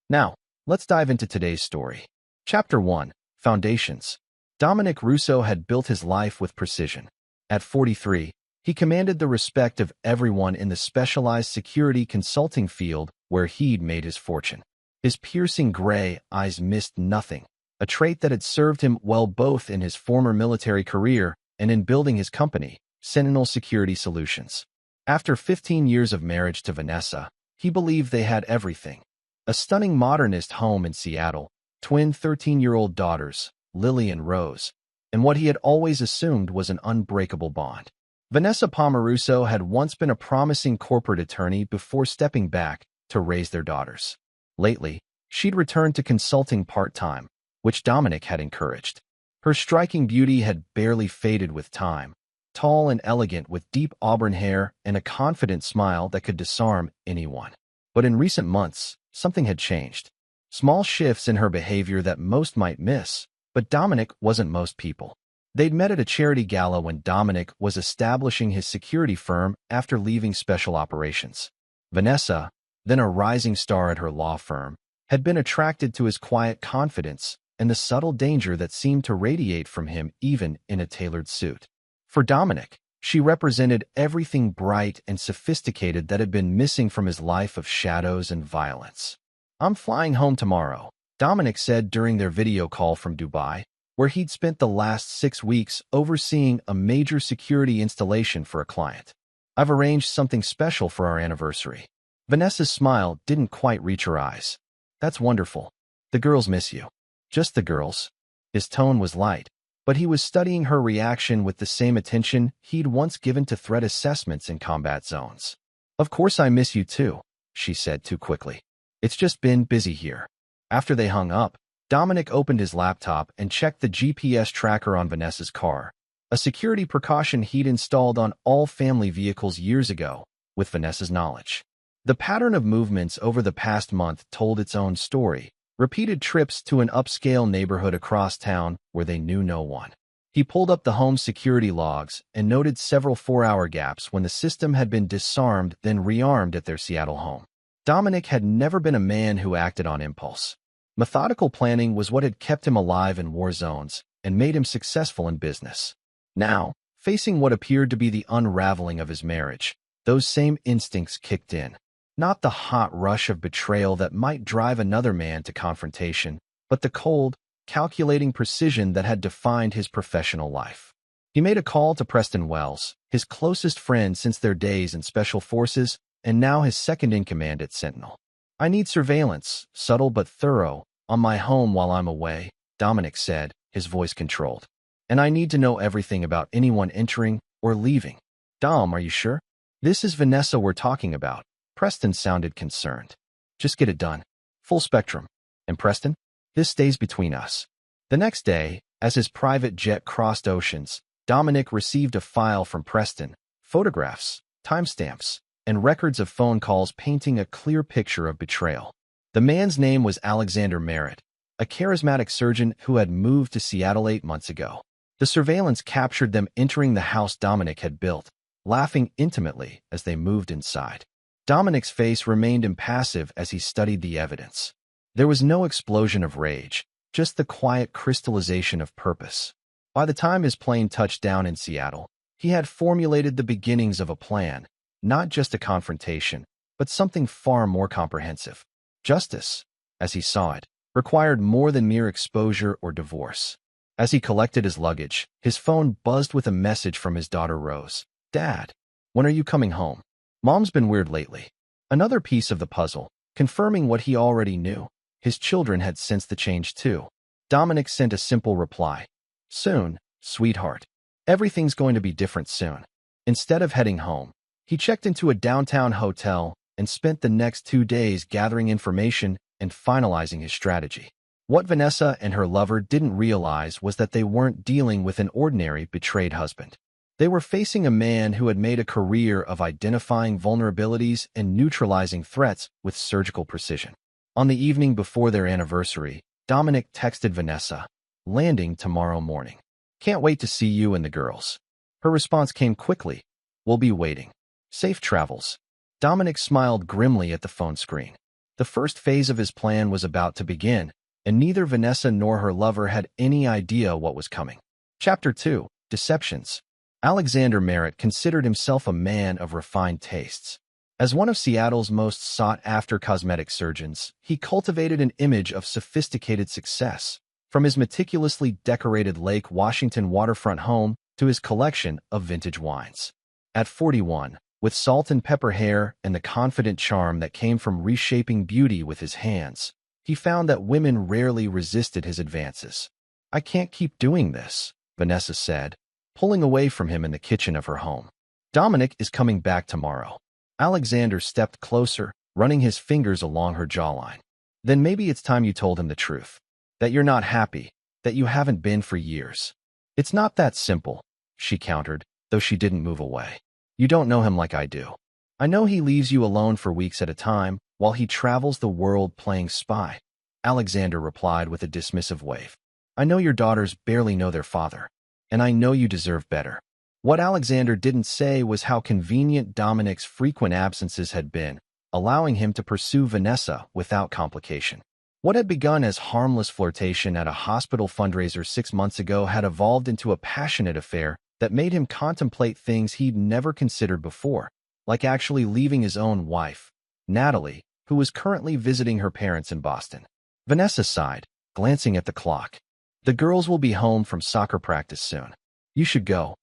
Now, let's dive into today's story. Chapter 1. Foundations. Dominic Russo had built his life with precision. At 43, he commanded the respect of everyone in the specialized security consulting field where he'd made his fortune. His piercing gray eyes missed nothing, a trait that had served him well both in his former military career and in building his company, Sentinel Security Solutions. After 15 years of marriage to Vanessa, he believed they had everything. A stunning modernist home in Seattle, twin 13-year-old daughters, Lily and Rose, and what he had always assumed was an unbreakable bond. Vanessa Pomeruso had once been a promising corporate attorney before stepping back to raise their daughters. Lately, she'd returned to consulting part-time, which Dominic had encouraged. Her striking beauty had barely faded with time, tall and elegant with deep auburn hair and a confident smile that could disarm anyone. But in recent months, something had changed. Small shifts in her behavior that most might miss, but Dominic wasn't most people. They'd met at a charity gala when Dominic was establishing his security firm after leaving special operations. Vanessa, then a rising star at her law firm, had been attracted to his quiet confidence and the subtle danger that seemed to radiate from him even in a tailored suit. For Dominic, she represented everything bright and sophisticated that had been missing from his life of shadows and violence. "I'm flying home tomorrow," Dominic said during their video call from Dubai, where he'd spent the last 6 weeks overseeing a major security installation for a client. "I've arranged something special for our anniversary." Vanessa's smile didn't quite reach her eyes. "That's wonderful. The girls miss you." "Just the girls?" His tone was light, but he was studying her reaction with the same attention he'd once given to threat assessments in combat zones. "Of course I miss you too," she said too quickly. "It's just been busy here." After they hung up, Dominic opened his laptop and checked the GPS tracker on Vanessa's car, a security precaution he'd installed on all family vehicles years ago, with Vanessa's knowledge. The pattern of movements over the past month told its own story, repeated trips to an upscale neighborhood across town where they knew no one. He pulled up the home's security logs and noted several 4-hour gaps when the system had been disarmed then rearmed at their Seattle home. Dominic had never been a man who acted on impulse. Methodical planning was what had kept him alive in war zones and made him successful in business. Now, facing what appeared to be the unraveling of his marriage, those same instincts kicked in. Not the hot rush of betrayal that might drive another man to confrontation, but the cold, calculating precision that had defined his professional life. He made a call to Preston Wells, his closest friend since their days in Special Forces, and now his second-in-command at Sentinel. "I need surveillance, subtle but thorough, on my home while I'm away," Dominic said, his voice controlled. "And I need to know everything about anyone entering or leaving." "Dom, are you sure? This is Vanessa we're talking about." Preston sounded concerned. "Just get it done. Full spectrum. And Preston, this stays between us." The next day, as his private jet crossed oceans, Dominic received a file from Preston, photographs, timestamps, and records of phone calls painting a clear picture of betrayal. The man's name was Alexander Merritt, a charismatic surgeon who had moved to Seattle 8 months ago. The surveillance captured them entering the house Dominic had built, laughing intimately as they moved inside. Dominic's face remained impassive as he studied the evidence. There was no explosion of rage, just the quiet crystallization of purpose. By the time his plane touched down in Seattle, he had formulated the beginnings of a plan, not just a confrontation, but something far more comprehensive. Justice, as he saw it, required more than mere exposure or divorce. As he collected his luggage, his phone buzzed with a message from his daughter Rose. "Dad, when are you coming home? Mom's been weird lately." Another piece of the puzzle, confirming what he already knew. His children had sensed the change too. Dominic sent a simple reply. "Soon, sweetheart. Everything's going to be different soon." Instead of heading home, he checked into a downtown hotel and spent the next 2 days gathering information and finalizing his strategy. What Vanessa and her lover didn't realize was that they weren't dealing with an ordinary betrayed husband. They were facing a man who had made a career of identifying vulnerabilities and neutralizing threats with surgical precision. On the evening before their anniversary, Dominic texted Vanessa, "Landing tomorrow morning. Can't wait to see you and the girls." Her response came quickly, "We'll be waiting. Safe travels." Dominic smiled grimly at the phone screen. The first phase of his plan was about to begin, and neither Vanessa nor her lover had any idea what was coming. Chapter 2. Deceptions. Alexander Merritt considered himself a man of refined tastes. As one of Seattle's most sought-after cosmetic surgeons, he cultivated an image of sophisticated success, from his meticulously decorated Lake Washington waterfront home to his collection of vintage wines. At 41, with salt and pepper hair and the confident charm that came from reshaping beauty with his hands, he found that women rarely resisted his advances. "I can't keep doing this," Vanessa said, pulling away from him in the kitchen of her home. "Dominic is coming back tomorrow." Alexander stepped closer, running his fingers along her jawline. "Then maybe it's time you told him the truth. That you're not happy, that you haven't been for years." "It's not that simple," she countered, though she didn't move away. "You don't know him like I do. I know he leaves you alone for weeks at a time while he travels the world playing spy." Alexander replied with a dismissive wave. "I know your daughters barely know their father, and I know you deserve better." What Alexander didn't say was how convenient Dominic's frequent absences had been, allowing him to pursue Vanessa without complication. What had begun as harmless flirtation at a hospital fundraiser 6 months ago had evolved into a passionate affair that made him contemplate things he'd never considered before, like actually leaving his own wife, Natalie, who was currently visiting her parents in Boston. Vanessa sighed, glancing at the clock. "The girls will be home from soccer practice soon. You should go."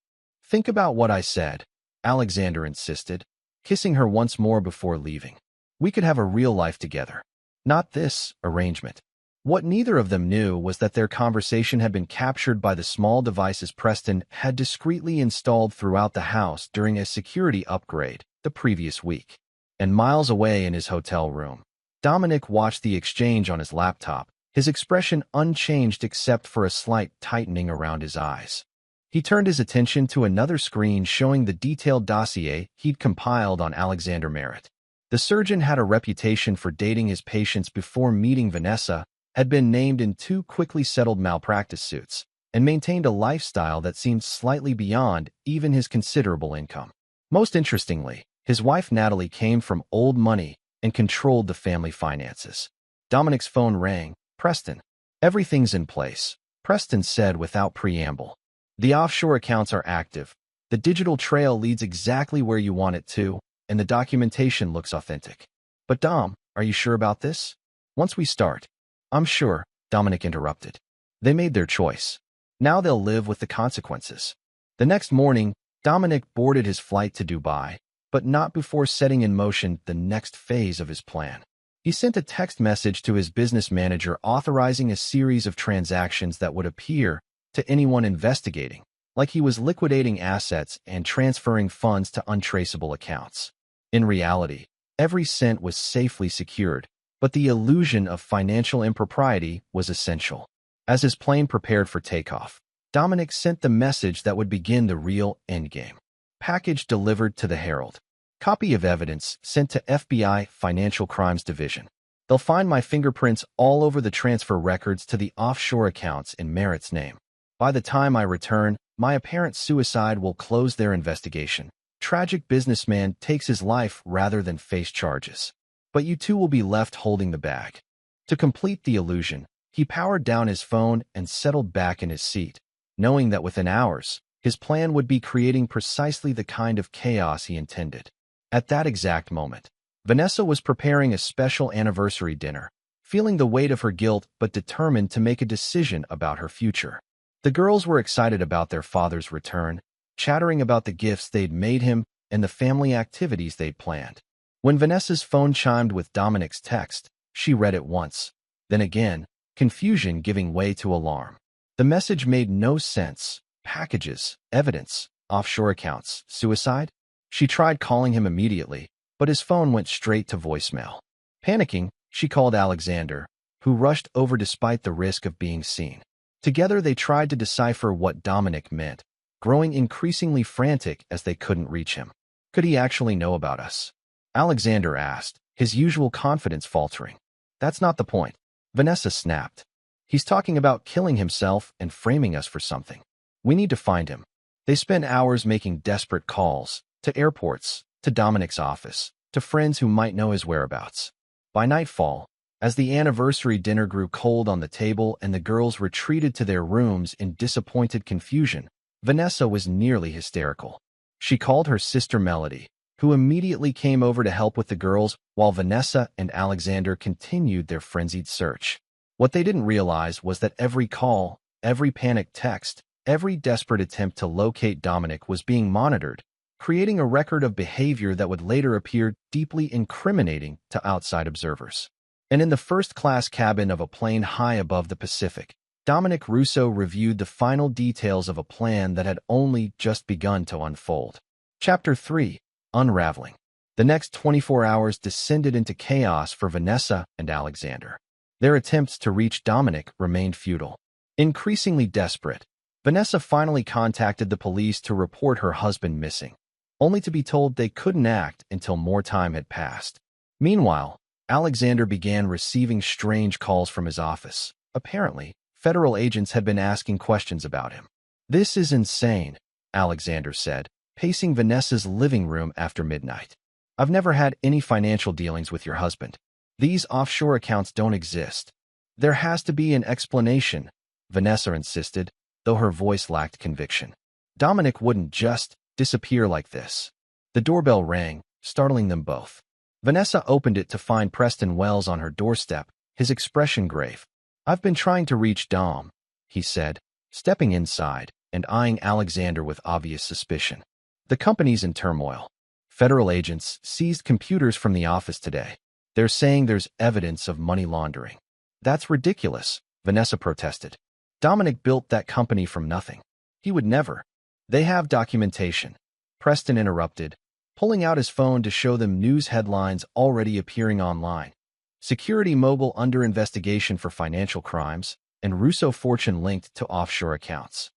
"Think about what I said," Alexander insisted, kissing her once more before leaving. "We could have a real life together. Not this arrangement." What neither of them knew was that their conversation had been captured by the small devices Preston had discreetly installed throughout the house during a security upgrade the previous week. And miles away in his hotel room, Dominic watched the exchange on his laptop, his expression unchanged except for a slight tightening around his eyes. He turned his attention to another screen showing the detailed dossier he'd compiled on Alexander Merritt. The surgeon had a reputation for dating his patients before meeting Vanessa, had been named in 2 quickly settled malpractice suits, and maintained a lifestyle that seemed slightly beyond even his considerable income. Most interestingly, his wife Natalie came from old money and controlled the family finances. Dominic's phone rang. "Preston, everything's in place," Preston said without preamble. "The offshore accounts are active. The digital trail leads exactly where you want it to, and the documentation looks authentic." "But Dom, are you sure about this?" "Once we start." "I'm sure," Dominic interrupted. "They made their choice. Now they'll live with the consequences." The next morning, Dominic boarded his flight to Dubai, but not before setting in motion the next phase of his plan. He sent a text message to his business manager authorizing a series of transactions that would appear, to anyone investigating, like he was liquidating assets and transferring funds to untraceable accounts. In reality, every cent was safely secured, but the illusion of financial impropriety was essential. As his plane prepared for takeoff, Dominic sent the message that would begin the real endgame. Package delivered to the Herald. Copy of evidence sent to FBI Financial Crimes Division. They'll find my fingerprints all over the transfer records to the offshore accounts in Merritt's name. By the time I return, my apparent suicide will close their investigation. Tragic businessman takes his life rather than face charges. But you two will be left holding the bag. To complete the illusion, he powered down his phone and settled back in his seat, knowing that within hours, his plan would be creating precisely the kind of chaos he intended. At that exact moment, Vanessa was preparing a special anniversary dinner, feeling the weight of her guilt but determined to make a decision about her future. The girls were excited about their father's return, chattering about the gifts they'd made him and the family activities they'd planned. When Vanessa's phone chimed with Dominic's text, she read it once, then again, confusion giving way to alarm. The message made no sense. Packages, evidence, offshore accounts, suicide? She tried calling him immediately, but his phone went straight to voicemail. Panicking, she called Alexander, who rushed over despite the risk of being seen. Together they tried to decipher what Dominic meant, growing increasingly frantic as they couldn't reach him. "Could he actually know about us?" Alexander asked, his usual confidence faltering. "That's not the point," Vanessa snapped. "He's talking about killing himself and framing us for something. We need to find him." They spent hours making desperate calls, to airports, to Dominic's office, to friends who might know his whereabouts. By nightfall, as the anniversary dinner grew cold on the table and the girls retreated to their rooms in disappointed confusion, Vanessa was nearly hysterical. She called her sister Melody, who immediately came over to help with the girls while Vanessa and Alexander continued their frenzied search. What they didn't realize was that every call, every panicked text, every desperate attempt to locate Dominic was being monitored, creating a record of behavior that would later appear deeply incriminating to outside observers. And in the first-class cabin of a plane high above the Pacific, Dominic Russo reviewed the final details of a plan that had only just begun to unfold. Chapter 3. Unraveling. The next 24 hours descended into chaos for Vanessa and Alexander. Their attempts to reach Dominic remained futile. Increasingly desperate, Vanessa finally contacted the police to report her husband missing, only to be told they couldn't act until more time had passed. Meanwhile, Alexander began receiving strange calls from his office. Apparently, federal agents had been asking questions about him. "This is insane," Alexander said, pacing Vanessa's living room after midnight. "I've never had any financial dealings with your husband. These offshore accounts don't exist. There has to be an explanation," Vanessa insisted, though her voice lacked conviction. Dominic wouldn't just disappear like this. The doorbell rang, startling them both. Vanessa opened it to find Preston Wells on her doorstep, his expression grave. "I've been trying to reach Dom," he said, stepping inside and eyeing Alexander with obvious suspicion. "The company's in turmoil. Federal agents seized computers from the office today. They're saying there's evidence of money laundering." "That's ridiculous," Vanessa protested. "Dominic built that company from nothing. He would never." "They have documentation," Preston interrupted, pulling out his phone to show them news headlines already appearing online. "Security Mogul under investigation for financial crimes," and Russo fortune linked to offshore accounts.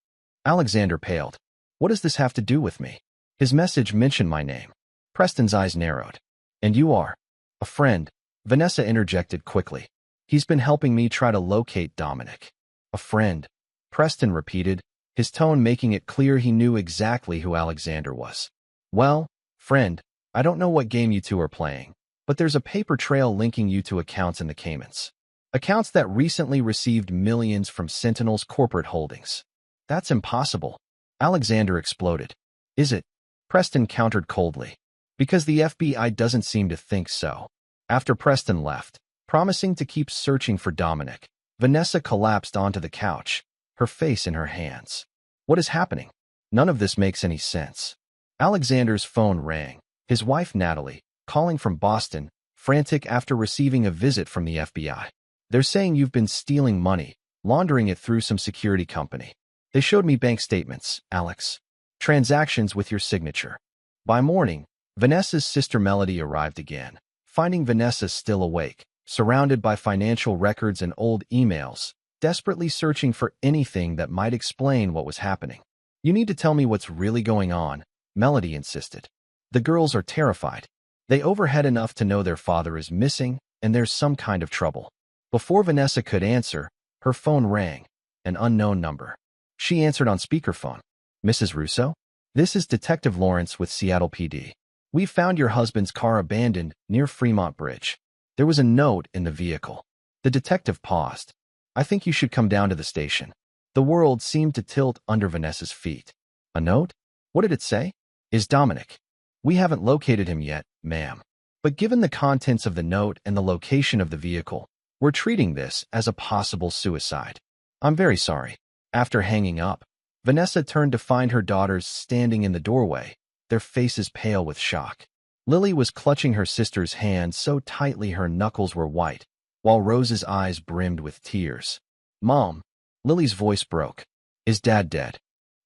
Alexander paled. "What does this have to do with me?" "His message mentioned my name." Preston's eyes narrowed. "And you are?" "A friend," Vanessa interjected quickly. "He's been helping me try to locate Dominic." "A friend," Preston repeated, his tone making it clear he knew exactly who Alexander was. "Well, friend, I don't know what game you two are playing, but there's a paper trail linking you to accounts in the Caymans. Accounts that recently received millions from Sentinel's corporate holdings." "That's impossible," Alexander exploded. "Is it?" Preston countered coldly. "Because the FBI doesn't seem to think so." After Preston left, promising to keep searching for Dominic, Vanessa collapsed onto the couch, her face in her hands. "What is happening? None of this makes any sense." Alexander's phone rang, his wife Natalie, calling from Boston, frantic after receiving a visit from the FBI. "They're saying you've been stealing money, laundering it through some security company. They showed me bank statements, Alex. Transactions with your signature." By morning, Vanessa's sister Melody arrived again, finding Vanessa still awake, surrounded by financial records and old emails, desperately searching for anything that might explain what was happening. "You need to tell me what's really going on," Melody insisted. "The girls are terrified. They overhead enough to know their father is missing and there's some kind of trouble." Before Vanessa could answer, her phone rang, an unknown number. She answered on speakerphone. "Mrs. Russo? This is Detective Lawrence with Seattle PD. We found your husband's car abandoned near Fremont Bridge. There was a note in the vehicle." The detective paused. "I think you should come down to the station." The world seemed to tilt under Vanessa's feet. "A note? What did it say?" "Is Dominic. We haven't located him yet, ma'am. But given the contents of the note and the location of the vehicle, we're treating this as a possible suicide." "I'm very sorry." After hanging up, Vanessa turned to find her daughters standing in the doorway, their faces pale with shock. Lily was clutching her sister's hand so tightly her knuckles were white, while Rose's eyes brimmed with tears. "Mom," Lily's voice broke. "Is Dad dead?"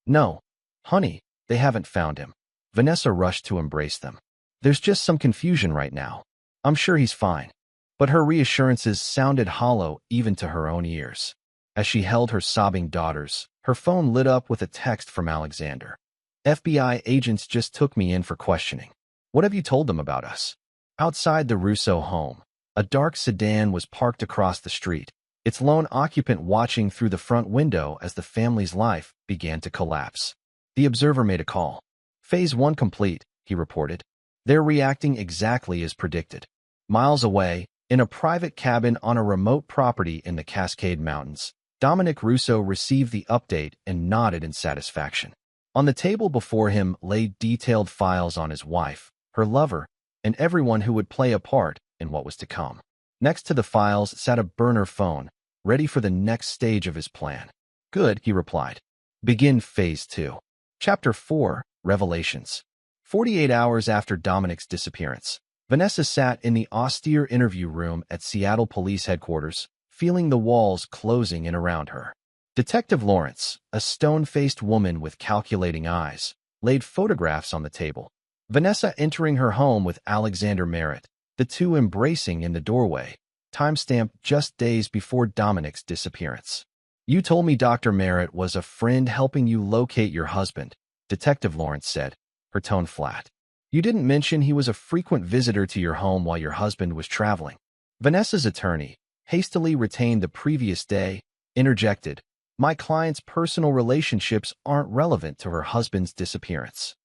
"No. Honey, they haven't found him." Vanessa rushed to embrace them. "There's just some confusion right now. I'm sure he's fine." But her reassurances sounded hollow even to her own ears. As she held her sobbing daughters, her phone lit up with a text from Alexander. "FBI agents just took me in for questioning. What have you told them about us?" Outside the Russo home, a dark sedan was parked across the street, its lone occupant watching through the front window as the family's life began to collapse. The Observer made a call. "Phase 1 complete," he reported. "They're reacting exactly as predicted." Miles away, In a private cabin on a remote property in the Cascade Mountains, Dominic Russo received the update and nodded in satisfaction. On the table before him lay detailed files on his wife, her lover, and everyone who would play a part in what was to come. Next to the files sat a burner phone, ready for the next stage of his plan. Good, he replied. Begin Phase 2. Chapter 4, Revelations. 48 hours after Dominic's disappearance, Vanessa sat in the austere interview room at Seattle Police Headquarters, feeling the walls closing in around her. Detective Lawrence, a stone-faced woman with calculating eyes, laid photographs on the table. Vanessa entering her home with Alexander Merritt, the two embracing in the doorway, timestamped just days before Dominic's disappearance. You told me Dr. Merritt was a friend helping you locate your husband, Detective Lawrence said, her tone flat. You didn't mention he was a frequent visitor to your home while your husband was traveling. Vanessa's attorney, hastily retained the previous day, interjected, my client's personal relationships aren't relevant to her husband's disappearance.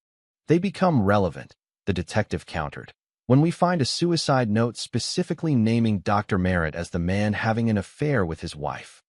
They become relevant, the detective countered, when we find a suicide note specifically naming Dr. Merritt as the man having an affair with his wife.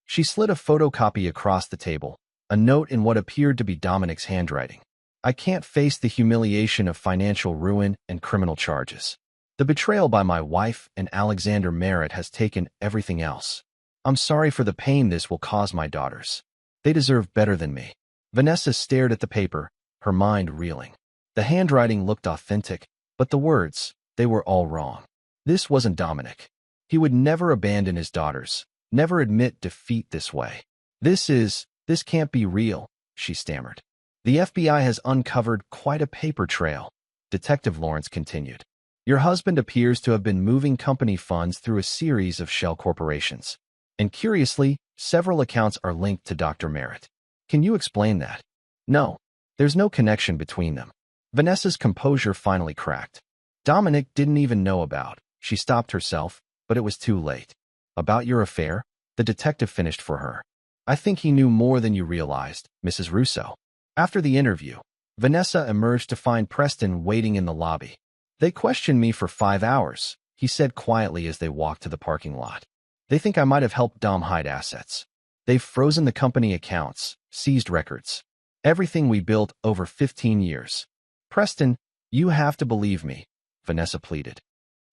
She slid a photocopy across the table, a note in what appeared to be Dominic's handwriting. I can't face the humiliation of financial ruin and criminal charges. The betrayal by my wife and Alexander Merritt has taken everything else. I'm sorry for the pain this will cause my daughters. They deserve better than me. Vanessa stared at the paper, her mind reeling. The handwriting looked authentic, but the words, they were all wrong. This wasn't Dominic. He would never abandon his daughters, never admit defeat this way. This can't be real, she stammered. The FBI has uncovered quite a paper trail, Detective Lawrence continued. Your husband appears to have been moving company funds through a series of shell corporations. And curiously, several accounts are linked to Dr. Merritt. Can you explain that? No, there's no connection between them. Vanessa's composure finally cracked. Dominic didn't even know about. She stopped herself, but it was too late. About your affair? The detective finished for her. I think he knew more than you realized, Mrs. Russo. After the interview, Vanessa emerged to find Preston waiting in the lobby. They questioned me for 5 hours, he said quietly as they walked to the parking lot. They think I might have helped Dom hide assets. They've frozen the company accounts, seized records. Everything we built over 15 years. Preston, you have to believe me, Vanessa pleaded.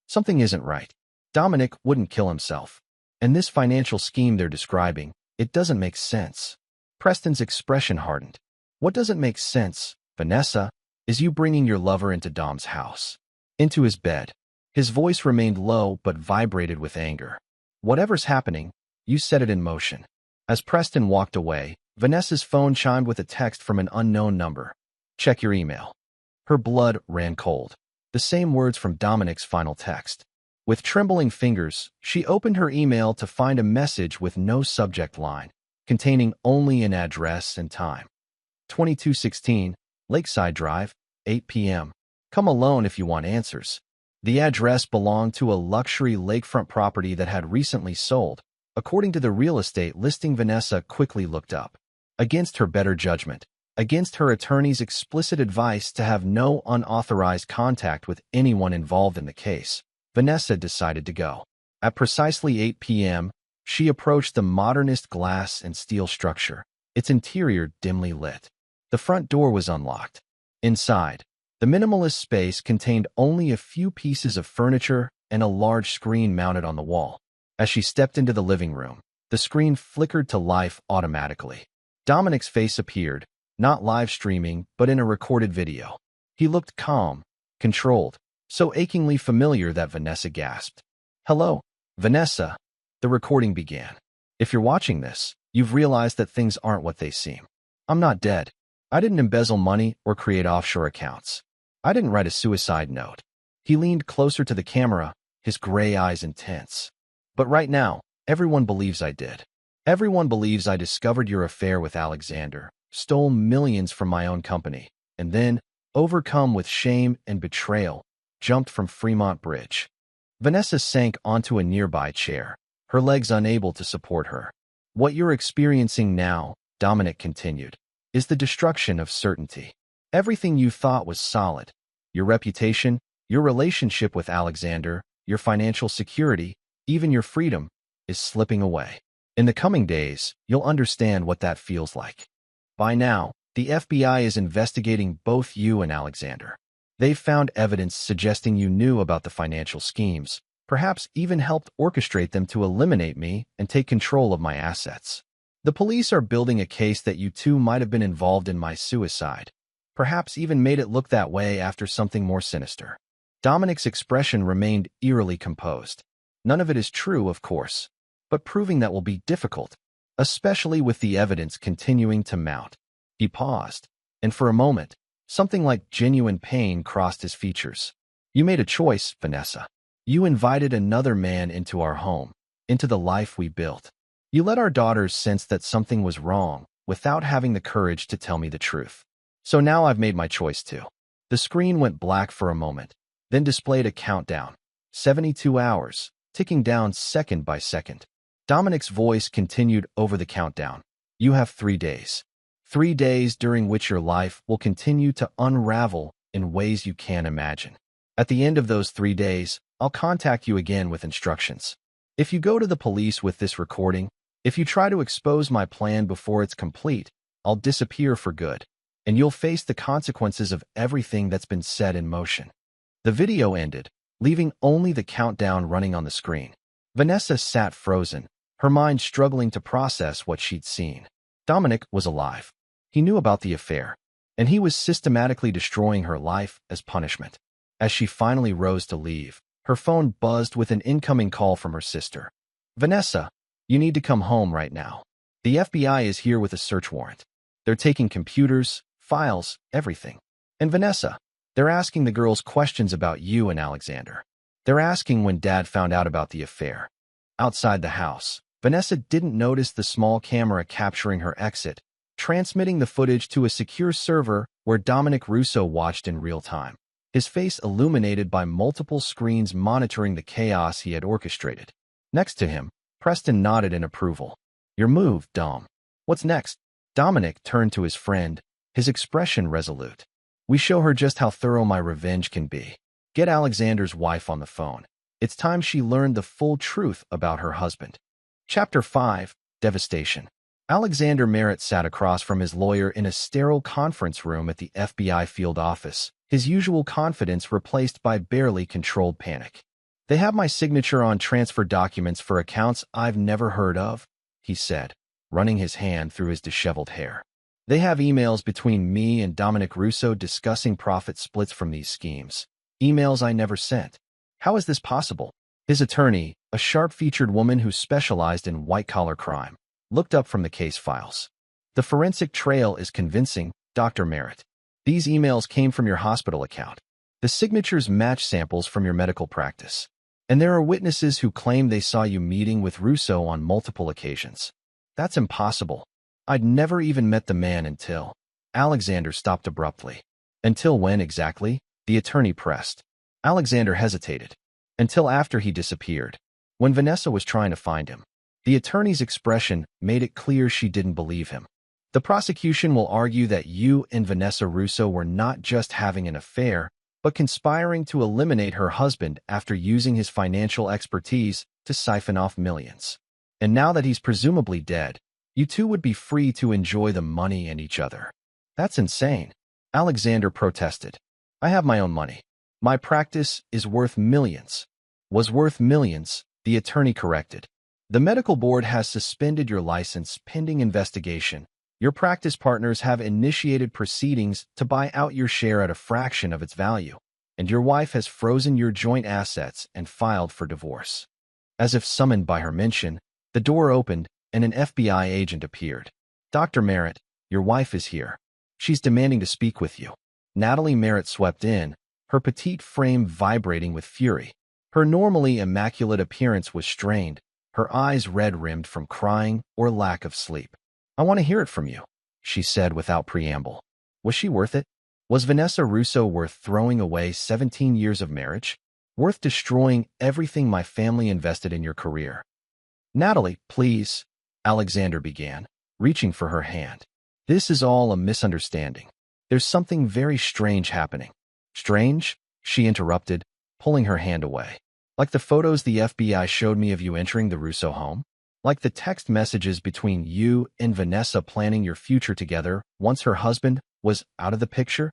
Something isn't right. Dominic wouldn't kill himself. And this financial scheme they're describing, it doesn't make sense. Preston's expression hardened. What doesn't make sense, Vanessa, is you bringing your lover into Dom's house. Into his bed. His voice remained low but vibrated with anger. Whatever's happening, you set it in motion. As Preston walked away, Vanessa's phone chimed with a text from an unknown number. Check your email. Her blood ran cold. The same words from Dominic's final text. With trembling fingers, she opened her email to find a message with no subject line, containing only an address and time. 2216, Lakeside Drive, 8 p.m. Come alone if you want answers. The address belonged to a luxury lakefront property that had recently sold, according to the real estate listing Vanessa quickly looked up. Against her better judgment, against her attorney's explicit advice to have no unauthorized contact with anyone involved in the case, Vanessa decided to go. At precisely 8 p.m., she approached the modernist glass and steel structure, its interior dimly lit. The front door was unlocked. Inside, the minimalist space contained only a few pieces of furniture and a large screen mounted on the wall. As she stepped into the living room, the screen flickered to life automatically. Dominic's face appeared, not live streaming, but in a recorded video. He looked calm, controlled, so achingly familiar that Vanessa gasped. Hello, Vanessa. The recording began. If you're watching this, you've realized that things aren't what they seem. I'm not dead. I didn't embezzle money or create offshore accounts. I didn't write a suicide note. He leaned closer to the camera, his gray eyes intense. But right now, everyone believes I did. Everyone believes I discovered your affair with Alexander, stole millions from my own company, and then, overcome with shame and betrayal, jumped from Fremont Bridge. Vanessa sank onto a nearby chair, her legs unable to support her. What you're experiencing now, Dominic continued, is the destruction of certainty. Everything you thought was solid, your reputation, your relationship with Alexander, your financial security, even your freedom, is slipping away. In the coming days, you'll understand what that feels like. By now, the FBI is investigating both you and Alexander. They've found evidence suggesting you knew about the financial schemes, perhaps even helped orchestrate them to eliminate me and take control of my assets. The police are building a case that you two might have been involved in my suicide, perhaps even made it look that way after something more sinister. Dominic's expression remained eerily composed. None of it is true, of course, but proving that will be difficult, especially with the evidence continuing to mount. He paused, and for a moment, something like genuine pain crossed his features. You made a choice, Vanessa. You invited another man into our home, into the life we built. You let our daughters sense that something was wrong without having the courage to tell me the truth. So now I've made my choice too. The screen went black for a moment, then displayed a countdown. 72 hours, ticking down second by second. Dominic's voice continued over the countdown. You have 3 days. 3 days during which your life will continue to unravel in ways you can't imagine. At the end of those 3 days, I'll contact you again with instructions. If you go to the police with this recording, if you try to expose my plan before it's complete, I'll disappear for good, and you'll face the consequences of everything that's been set in motion. The video ended, leaving only the countdown running on the screen. Vanessa sat frozen, her mind struggling to process what she'd seen. Dominic was alive. He knew about the affair, and he was systematically destroying her life as punishment. As she finally rose to leave, her phone buzzed with an incoming call from her sister. Vanessa, you need to come home right now. The FBI is here with a search warrant. They're taking computers, files, everything. And Vanessa, they're asking the girls questions about you and Alexander. They're asking when Dad found out about the affair. Outside the house, Vanessa didn't notice the small camera capturing her exit, transmitting the footage to a secure server where Dominic Russo watched in real time, his face illuminated by multiple screens monitoring the chaos he had orchestrated. Next to him, Preston nodded in approval. Your move, Dom. What's next? Dominic turned to his friend, his expression resolute. We show her just how thorough my revenge can be. Get Alexander's wife on the phone. It's time she learned the full truth about her husband. Chapter 5, Devastation. Alexander Merritt sat across from his lawyer in a sterile conference room at the FBI field office, his usual confidence replaced by barely controlled panic. They have my signature on transfer documents for accounts I've never heard of, he said, running his hand through his disheveled hair. They have emails between me and Dominic Russo discussing profit splits from these schemes. Emails I never sent. How is this possible? His attorney, a sharp-featured woman who specialized in white-collar crime, looked up from the case files. The forensic trail is convincing, Dr. Merritt. These emails came from your hospital account. The signatures match samples from your medical practice. And there are witnesses who claim they saw you meeting with Russo on multiple occasions. That's impossible. I'd never even met the man until... Alexander stopped abruptly. Until when exactly? The attorney pressed. Alexander hesitated. Until after he disappeared, when Vanessa was trying to find him. The attorney's expression made it clear she didn't believe him. The prosecution will argue that you and Vanessa Russo were not just having an affair, but conspiring to eliminate her husband after using his financial expertise to siphon off millions. And now that he's presumably dead, you two would be free to enjoy the money and each other. That's insane. Alexander protested. I have my own money. My practice is worth millions. Was worth millions, the attorney corrected. The medical board has suspended your license pending investigation. Your practice partners have initiated proceedings to buy out your share at a fraction of its value, and your wife has frozen your joint assets and filed for divorce. As if summoned by her mention, the door opened and an FBI agent appeared. Dr. Merritt, your wife is here. She's demanding to speak with you. Natalie Merritt swept in, her petite frame vibrating with fury. Her normally immaculate appearance was strained, her eyes red-rimmed from crying or lack of sleep. I want to hear it from you, she said without preamble. Was she worth it? Was Vanessa Russo worth throwing away 17 years of marriage? Worth destroying everything my family invested in your career? Natalie, please, Alexander began, reaching for her hand. This is all a misunderstanding. There's something very strange happening. Strange? She interrupted, pulling her hand away. Like the photos the FBI showed me of you entering the Russo home? Like the text messages between you and Vanessa planning your future together once her husband was out of the picture?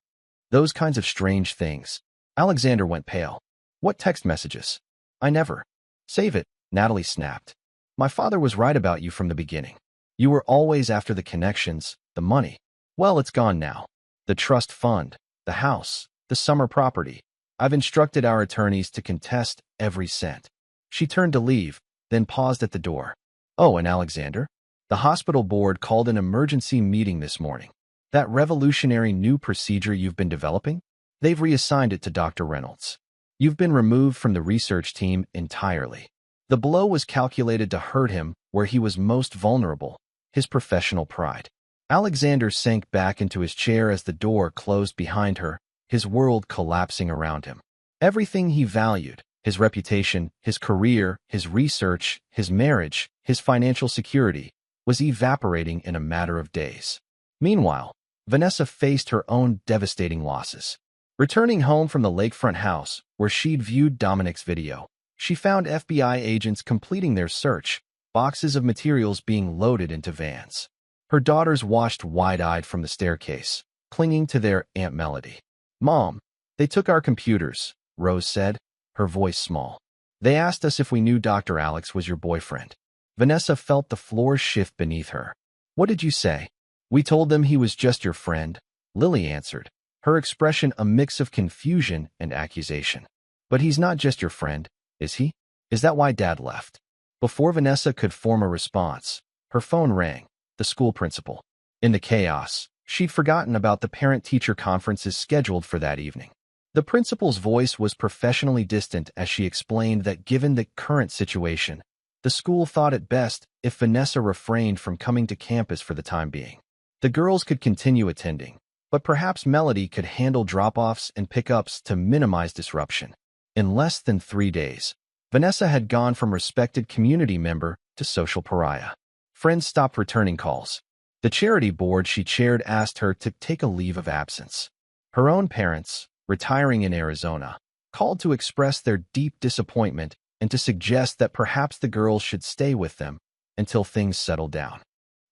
Those kinds of strange things. Alexander went pale. What text messages? I never. Save it, Natalie snapped. My father was right about you from the beginning. You were always after the connections, the money. Well, it's gone now. The trust fund, the house, the summer property. I've instructed our attorneys to contest every cent. She turned to leave, then paused at the door. Oh, and Alexander? The hospital board called an emergency meeting this morning. That revolutionary new procedure you've been developing? They've reassigned it to Dr. Reynolds. You've been removed from the research team entirely. The blow was calculated to hurt him where he was most vulnerable, his professional pride. Alexander sank back into his chair as the door closed behind her, his world collapsing around him. Everything he valued, his reputation, his career, his research, his marriage, his financial security, was evaporating in a matter of days. Meanwhile, Vanessa faced her own devastating losses. Returning home from the lakefront house, where she'd viewed Dominic's video, she found FBI agents completing their search, boxes of materials being loaded into vans. Her daughters watched wide-eyed from the staircase, clinging to their Aunt Melody. Mom, they took our computers, Rose said, her voice small. They asked us if we knew Dr. Alex was your boyfriend. Vanessa felt the floor shift beneath her. What did you say? We told them he was just your friend, Lily answered, her expression a mix of confusion and accusation. But he's not just your friend, is he? Is that why Dad left? Before Vanessa could form a response, her phone rang, the school principal. In the chaos, she'd forgotten about the parent-teacher conferences scheduled for that evening. The principal's voice was professionally distant as she explained that given the current situation, the school thought it best if Vanessa refrained from coming to campus for the time being. The girls could continue attending, but perhaps Melody could handle drop-offs and pickups to minimize disruption. In less than 3 days, Vanessa had gone from respected community member to social pariah. Friends stopped returning calls. The charity board she chaired asked her to take a leave of absence. Her own parents, retiring in Arizona, called to express their deep disappointment and to suggest that perhaps the girls should stay with them until things settled down.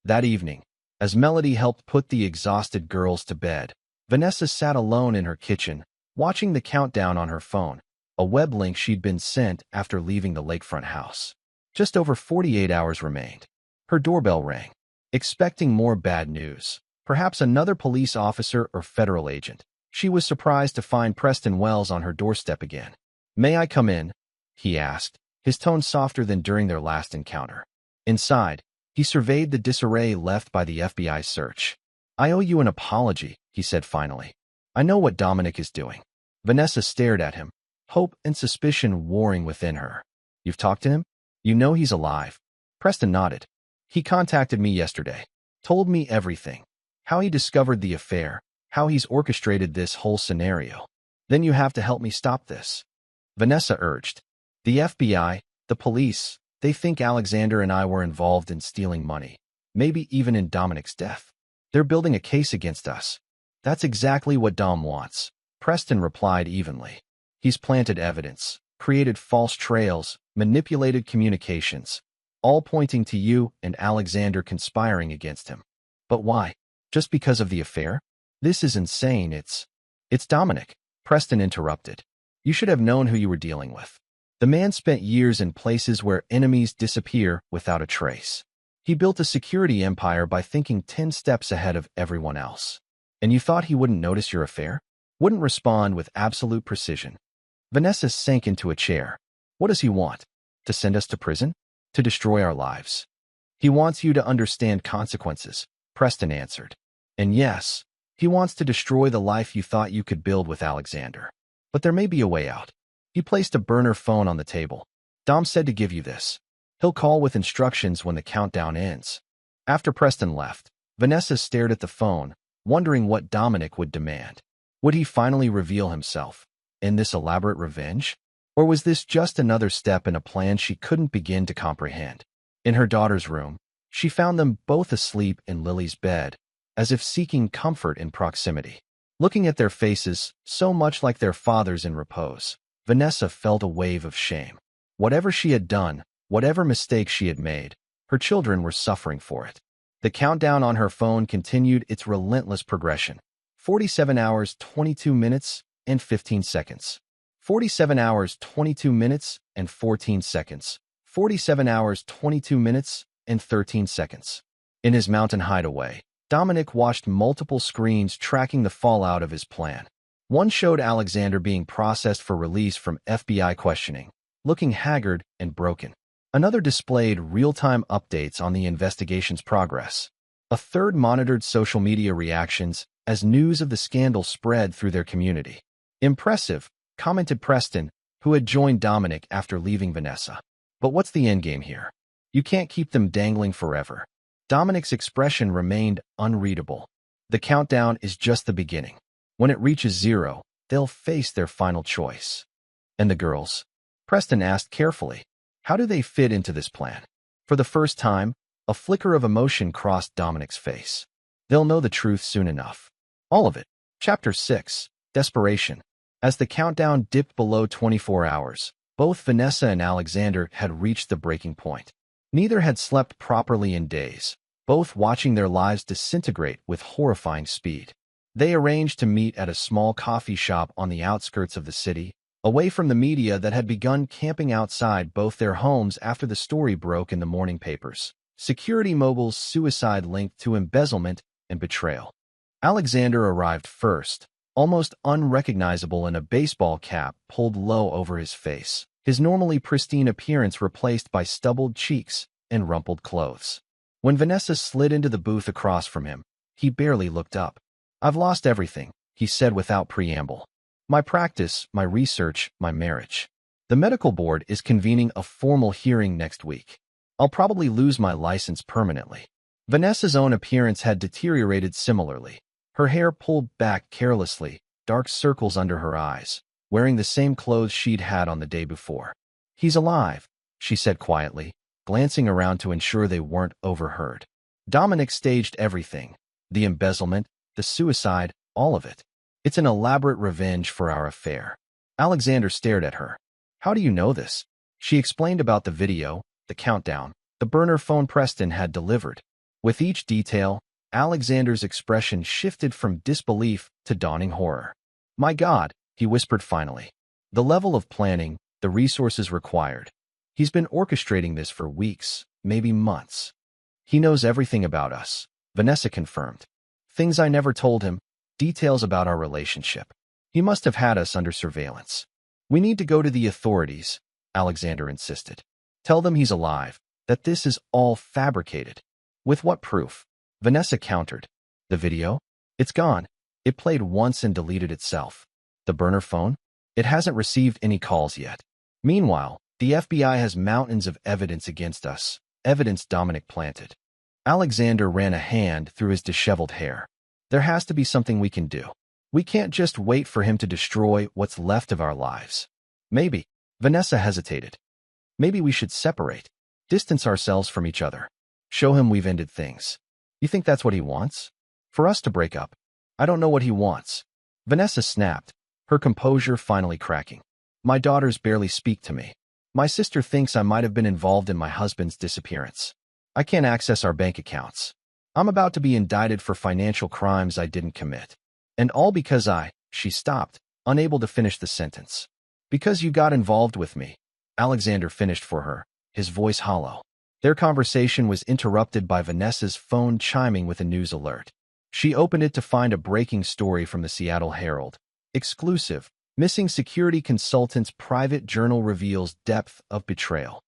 That evening, as Melody helped put the exhausted girls to bed, Vanessa sat alone in her kitchen, watching the countdown on her phone, a web link she'd been sent after leaving the lakefront house. Just over 48 hours remained. Her doorbell rang, expecting more bad news, perhaps another police officer or federal agent. She was surprised to find Preston Wells on her doorstep again. May I come in? He asked, his tone softer than during their last encounter. Inside, he surveyed the disarray left by the FBI search. I owe you an apology, he said finally. I know what Dominic is doing. Vanessa stared at him, hope and suspicion warring within her. You've talked to him? You know he's alive. Preston nodded. He contacted me yesterday, told me everything, how he discovered the affair, how he's orchestrated this whole scenario. Then you have to help me stop this. Vanessa urged. The FBI, the police, they think Alexander and I were involved in stealing money, maybe even in Dominic's death. They're building a case against us. That's exactly what Dom wants, Preston replied evenly. He's planted evidence, created false trails, manipulated communications, all pointing to you and Alexander conspiring against him. But why? Just because of the affair? This is insane. It's Dominic, Preston interrupted. You should have known who you were dealing with. The man spent years in places where enemies disappear without a trace. He built a security empire by thinking 10 steps ahead of everyone else. And you thought he wouldn't notice your affair? Wouldn't respond with absolute precision? Vanessa sank into a chair. What does he want? To send us to prison? To destroy our lives? He wants you to understand consequences, Preston answered. And yes, he wants to destroy the life you thought you could build with Alexander. But there may be a way out. He placed a burner phone on the table. Dom said to give you this. He'll call with instructions when the countdown ends. After Preston left, Vanessa stared at the phone, wondering what Dominic would demand. Would he finally reveal himself in this elaborate revenge? Or was this just another step in a plan she couldn't begin to comprehend? In her daughter's room, she found them both asleep in Lily's bed, as if seeking comfort in proximity. Looking at their faces, so much like their father's in repose, Vanessa felt a wave of shame. Whatever she had done, whatever mistake she had made, her children were suffering for it. The countdown on her phone continued its relentless progression. 47 hours, 22 minutes, and 15 seconds. 47 hours, 22 minutes, and 14 seconds. 47 hours, 22 minutes, and 13 seconds. In his mountain hideaway, Dominic watched multiple screens tracking the fallout of his plan. One showed Alexander being processed for release from FBI questioning, looking haggard and broken. Another displayed real-time updates on the investigation's progress. A third monitored social media reactions as news of the scandal spread through their community. "Impressive," commented Preston, who had joined Dominic after leaving Vanessa. "But what's the endgame here? You can't keep them dangling forever." Dominic's expression remained unreadable. "The countdown is just the beginning. When it reaches 0, they'll face their final choice." "And the girls?" Preston asked carefully. "How do they fit into this plan?" For the first time, a flicker of emotion crossed Dominic's face. "They'll know the truth soon enough. All of it." Chapter 6. Desperation. As the countdown dipped below 24 hours, both Vanessa and Alexander had reached the breaking point. Neither had slept properly in days, both watching their lives disintegrate with horrifying speed. They arranged to meet at a small coffee shop on the outskirts of the city, away from the media that had begun camping outside both their homes after the story broke in the morning papers. Security Mobile's suicide linked to embezzlement and betrayal. Alexander arrived first, almost unrecognizable in a baseball cap pulled low over his face, his normally pristine appearance replaced by stubbled cheeks and rumpled clothes. When Vanessa slid into the booth across from him, he barely looked up. "I've lost everything," he said without preamble. "My practice, my research, my marriage. The medical board is convening a formal hearing next week. I'll probably lose my license permanently." Vanessa's own appearance had deteriorated similarly. Her hair pulled back carelessly, dark circles under her eyes, wearing the same clothes she'd had on the day before. "He's alive," she said quietly, glancing around to ensure they weren't overheard. "Dominic staged everything. The embezzlement, the suicide, all of it. It's an elaborate revenge for our affair." Alexander stared at her. "How do you know this?" She explained about the video, the countdown, the burner phone Preston had delivered. With each detail, Alexander's expression shifted from disbelief to dawning horror. "My God," he whispered finally. "The level of planning, the resources required. He's been orchestrating this for weeks, maybe months." "He knows everything about us," Vanessa confirmed. "Things I never told him, details about our relationship. He must have had us under surveillance." "We need to go to the authorities," Alexander insisted. "Tell them he's alive, that this is all fabricated." "With what proof?" Vanessa countered. "The video? It's gone. It played once and deleted itself. The burner phone? It hasn't received any calls yet. Meanwhile, the FBI has mountains of evidence against us, evidence Dominic planted." Alexander ran a hand through his disheveled hair. "There has to be something we can do. We can't just wait for him to destroy what's left of our lives." "Maybe," Vanessa hesitated. "Maybe we should separate, distance ourselves from each other. Show him we've ended things." "You think that's what he wants? For us to break up?" "I don't know what he wants." Vanessa snapped, her composure finally cracking. "My daughters barely speak to me. My sister thinks I might have been involved in my husband's disappearance. I can't access our bank accounts. I'm about to be indicted for financial crimes I didn't commit. And all because She stopped, unable to finish the sentence. "Because you got involved with me," Alexander finished for her, his voice hollow. Their conversation was interrupted by Vanessa's phone chiming with a news alert. She opened it to find a breaking story from the Seattle Herald. Exclusive: Missing security consultant's private journal reveals depth of betrayal.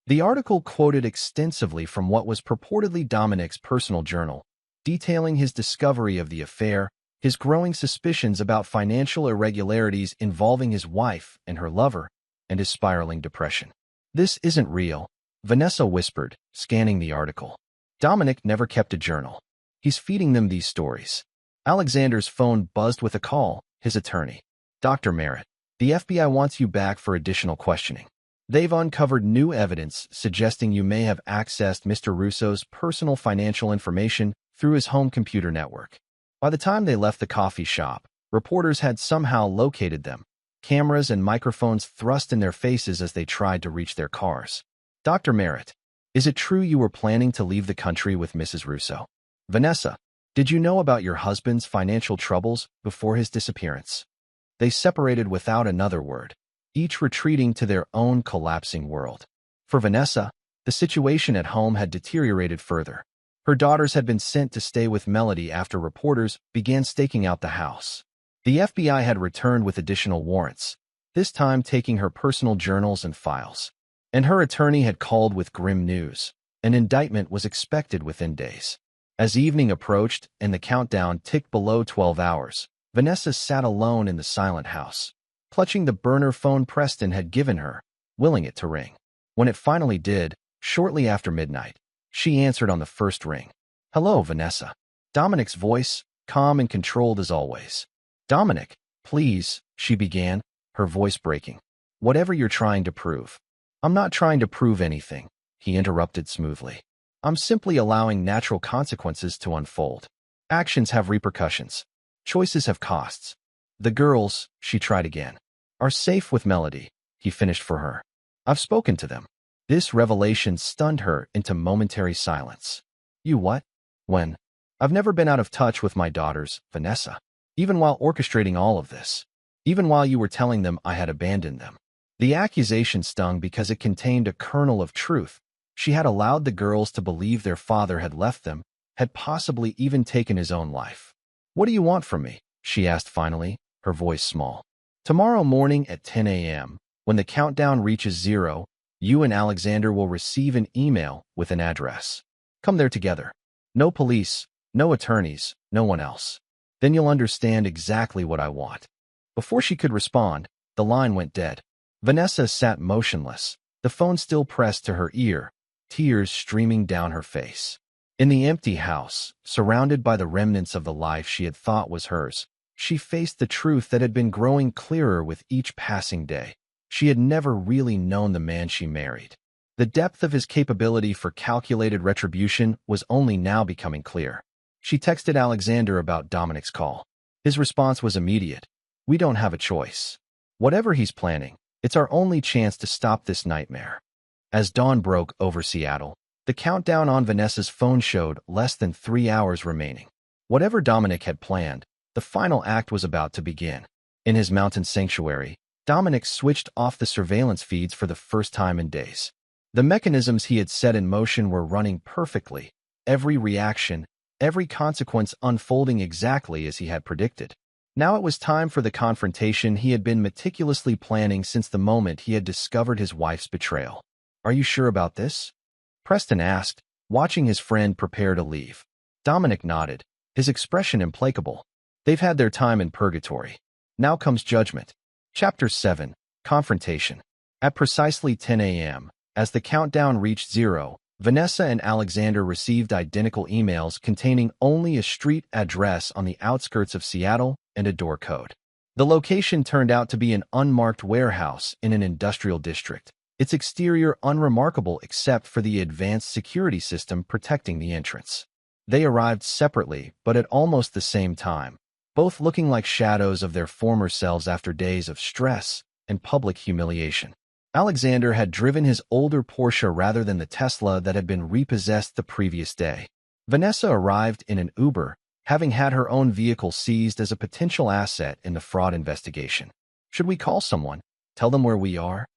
The article quoted extensively from what was purportedly Dominic's personal journal, detailing his discovery of the affair, his growing suspicions about financial irregularities involving his wife and her lover, and his spiraling depression. "This isn't real," Vanessa whispered, scanning the article. "Dominic never kept a journal. He's feeding them these stories." Alexander's phone buzzed with a call, his attorney. "Dr. Merritt, the FBI wants you back for additional questioning. They've uncovered new evidence suggesting you may have accessed Mr. Russo's personal financial information through his home computer network. By the time they left the coffee shop, reporters had somehow located them, cameras and microphones thrust in their faces as they tried to reach their cars. Dr. Merritt, is it true you were planning to leave the country with Mrs. Russo? Vanessa, did you know about your husband's financial troubles before his disappearance? They separated without another word, each retreating to their own collapsing world. For Vanessa, the situation at home had deteriorated further. Her daughters had been sent to stay with Melody after reporters began staking out the house. The FBI had returned with additional warrants, this time taking her personal journals and files. And her attorney had called with grim news. An indictment was expected within days. As evening approached and the countdown ticked below 12 hours, Vanessa sat alone in the silent house, clutching the burner phone Preston had given her, willing it to ring. When it finally did, shortly after midnight, she answered on the first ring. "Hello, Vanessa." Dominic's voice, calm and controlled as always. "Dominic, please," she began, her voice breaking. "Whatever you're trying to prove." "I'm not trying to prove anything," he interrupted smoothly. "I'm simply allowing natural consequences to unfold. Actions have repercussions. Choices have costs. The girls," she tried again, "are safe with Melody," he finished for her. "I've spoken to them." This revelation stunned her into momentary silence. "You what? When?" "I've never been out of touch with my daughters, Vanessa. Even while orchestrating all of this. Even while you were telling them I had abandoned them." The accusation stung because it contained a kernel of truth. She had allowed the girls to believe their father had left them, had possibly even taken his own life. "What do you want from me?" she asked finally, her voice small. "Tomorrow morning at 10 a.m., when the countdown reaches 0, you and Alexander will receive an email with an address. Come there together. No police, no attorneys, no one else. Then you'll understand exactly what I want." Before she could respond, the line went dead. Vanessa sat motionless, the phone still pressed to her ear, tears streaming down her face. In the empty house, surrounded by the remnants of the life she had thought was hers, she faced the truth that had been growing clearer with each passing day. She had never really known the man she married. The depth of his capability for calculated retribution was only now becoming clear. She texted Alexander about Dominic's call. His response was immediate. "We don't have a choice. Whatever he's planning, it's our only chance to stop this nightmare." As dawn broke over Seattle, the countdown on Vanessa's phone showed less than 3 hours remaining. Whatever Dominic had planned, the final act was about to begin. In his mountain sanctuary, Dominic switched off the surveillance feeds for the first time in days. The mechanisms he had set in motion were running perfectly, every reaction, every consequence unfolding exactly as he had predicted. Now it was time for the confrontation he had been meticulously planning since the moment he had discovered his wife's betrayal. "Are you sure about this?" Preston asked, watching his friend prepare to leave. Dominic nodded, his expression implacable. "They've had their time in purgatory. Now comes judgment." Chapter 7, Confrontation. At precisely 10 a.m., as the countdown reached 0, Vanessa and Alexander received identical emails containing only a street address on the outskirts of Seattle and a door code. The location turned out to be an unmarked warehouse in an industrial district, its exterior unremarkable except for the advanced security system protecting the entrance. They arrived separately but at almost the same time, both looking like shadows of their former selves after days of stress and public humiliation. Alexander had driven his older Porsche rather than the Tesla that had been repossessed the previous day. Vanessa arrived in an Uber, having had her own vehicle seized as a potential asset in the fraud investigation. "Should we call someone? Tell them where we are?"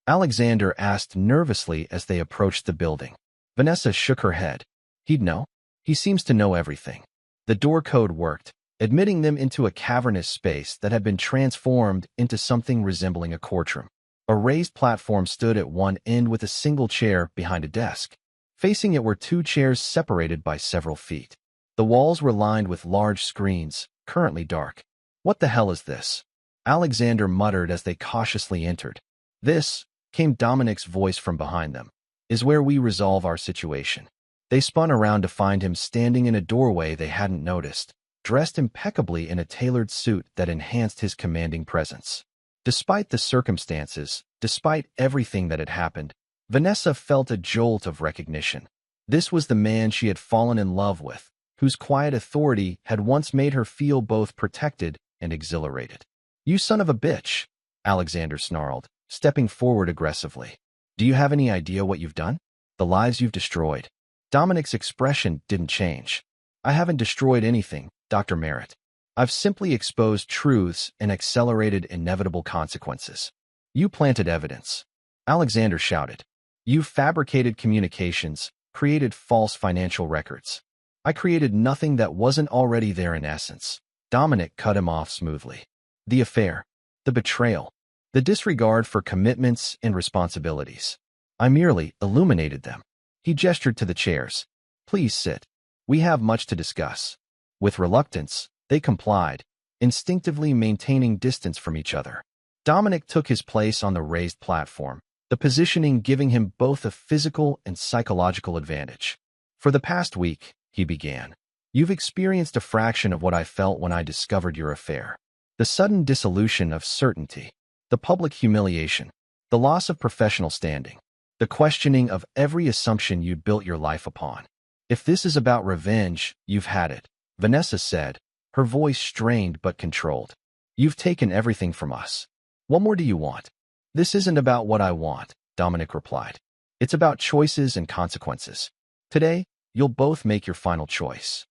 Alexander asked nervously as they approached the building. Vanessa shook her head. "He'd know. He seems to know everything." The door code worked, admitting them into a cavernous space that had been transformed into something resembling a courtroom. A raised platform stood at one end with a single chair behind a desk. Facing it were 2 chairs separated by several feet. The walls were lined with large screens, currently dark. "What the hell is this?" Alexander muttered as they cautiously entered. "This," came Dominic's voice from behind them, "is where we resolve our situation." They spun around to find him standing in a doorway they hadn't noticed, dressed impeccably in a tailored suit that enhanced his commanding presence. Despite the circumstances, despite everything that had happened, Vanessa felt a jolt of recognition. This was the man she had fallen in love with, whose quiet authority had once made her feel both protected and exhilarated. "You son of a bitch!" Alexander snarled, stepping forward aggressively. Do you have any idea what you've done? The lives you've destroyed. Dominic's expression didn't change. I haven't destroyed anything, Dr. Merritt. I've simply exposed truths and accelerated inevitable consequences. You planted evidence. Alexander shouted. You fabricated communications, created false financial records. I created nothing that wasn't already there in essence. Dominic cut him off smoothly. The affair, the betrayal, the disregard for commitments and responsibilities. I merely illuminated them. He gestured to the chairs. Please sit. We have much to discuss. With reluctance, they complied, instinctively maintaining distance from each other. Dominic took his place on the raised platform, the positioning giving him both a physical and psychological advantage. For the past week, he began, you've experienced a fraction of what I felt when I discovered your affair. The sudden dissolution of certainty, the public humiliation, the loss of professional standing, the questioning of every assumption you'd built your life upon. If this is about revenge, you've had it, Vanessa said, her voice strained but controlled. You've taken everything from us. What more do you want? This isn't about what I want, Dominic replied. It's about choices and consequences. Today, you'll both make your final choice.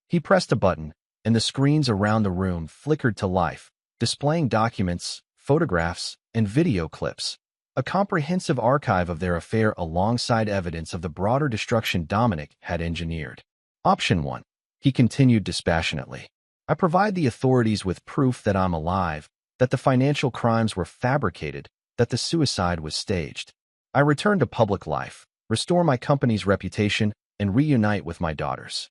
He pressed a button, and the screens around the room flickered to life, displaying documents, photographs, and video clips. A comprehensive archive of their affair alongside evidence of the broader destruction Dominic had engineered. Option 1. He continued dispassionately. I provide the authorities with proof that I'm alive, that the financial crimes were fabricated, that the suicide was staged. I return to public life, restore my company's reputation, and reunite with my daughters.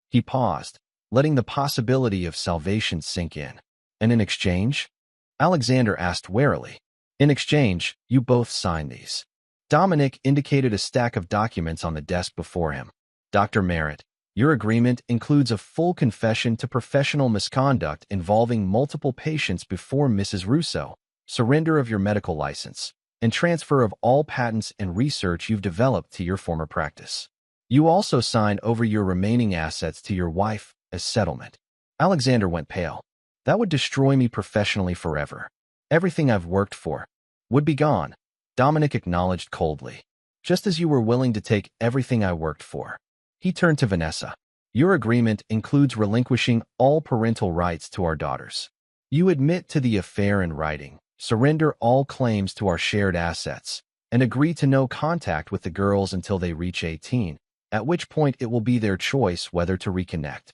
He paused, letting the possibility of salvation sink in. And in exchange? Alexander asked warily. In exchange, you both sign these. Dominic indicated a stack of documents on the desk before him. Dr. Merritt, your agreement includes a full confession to professional misconduct involving multiple patients before Mrs. Russo, surrender of your medical license, and transfer of all patents and research you've developed to your former practice. You also sign over your remaining assets to your wife as settlement. Alexander went pale. That would destroy me professionally forever. Everything I've worked for would be gone, Dominic acknowledged coldly. Just as you were willing to take everything I worked for. He turned to Vanessa. Your agreement includes relinquishing all parental rights to our daughters. You admit to the affair in writing, surrender all claims to our shared assets, and agree to no contact with the girls until they reach 18, at which point it will be their choice whether to reconnect.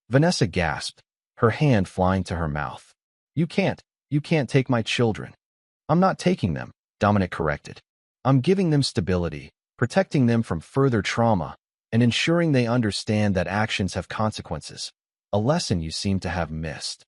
Vanessa gasped, her hand flying to her mouth. You can't take my children. I'm not taking them, Dominic corrected. I'm giving them stability, protecting them from further trauma, and ensuring they understand that actions have consequences, a lesson you seem to have missed.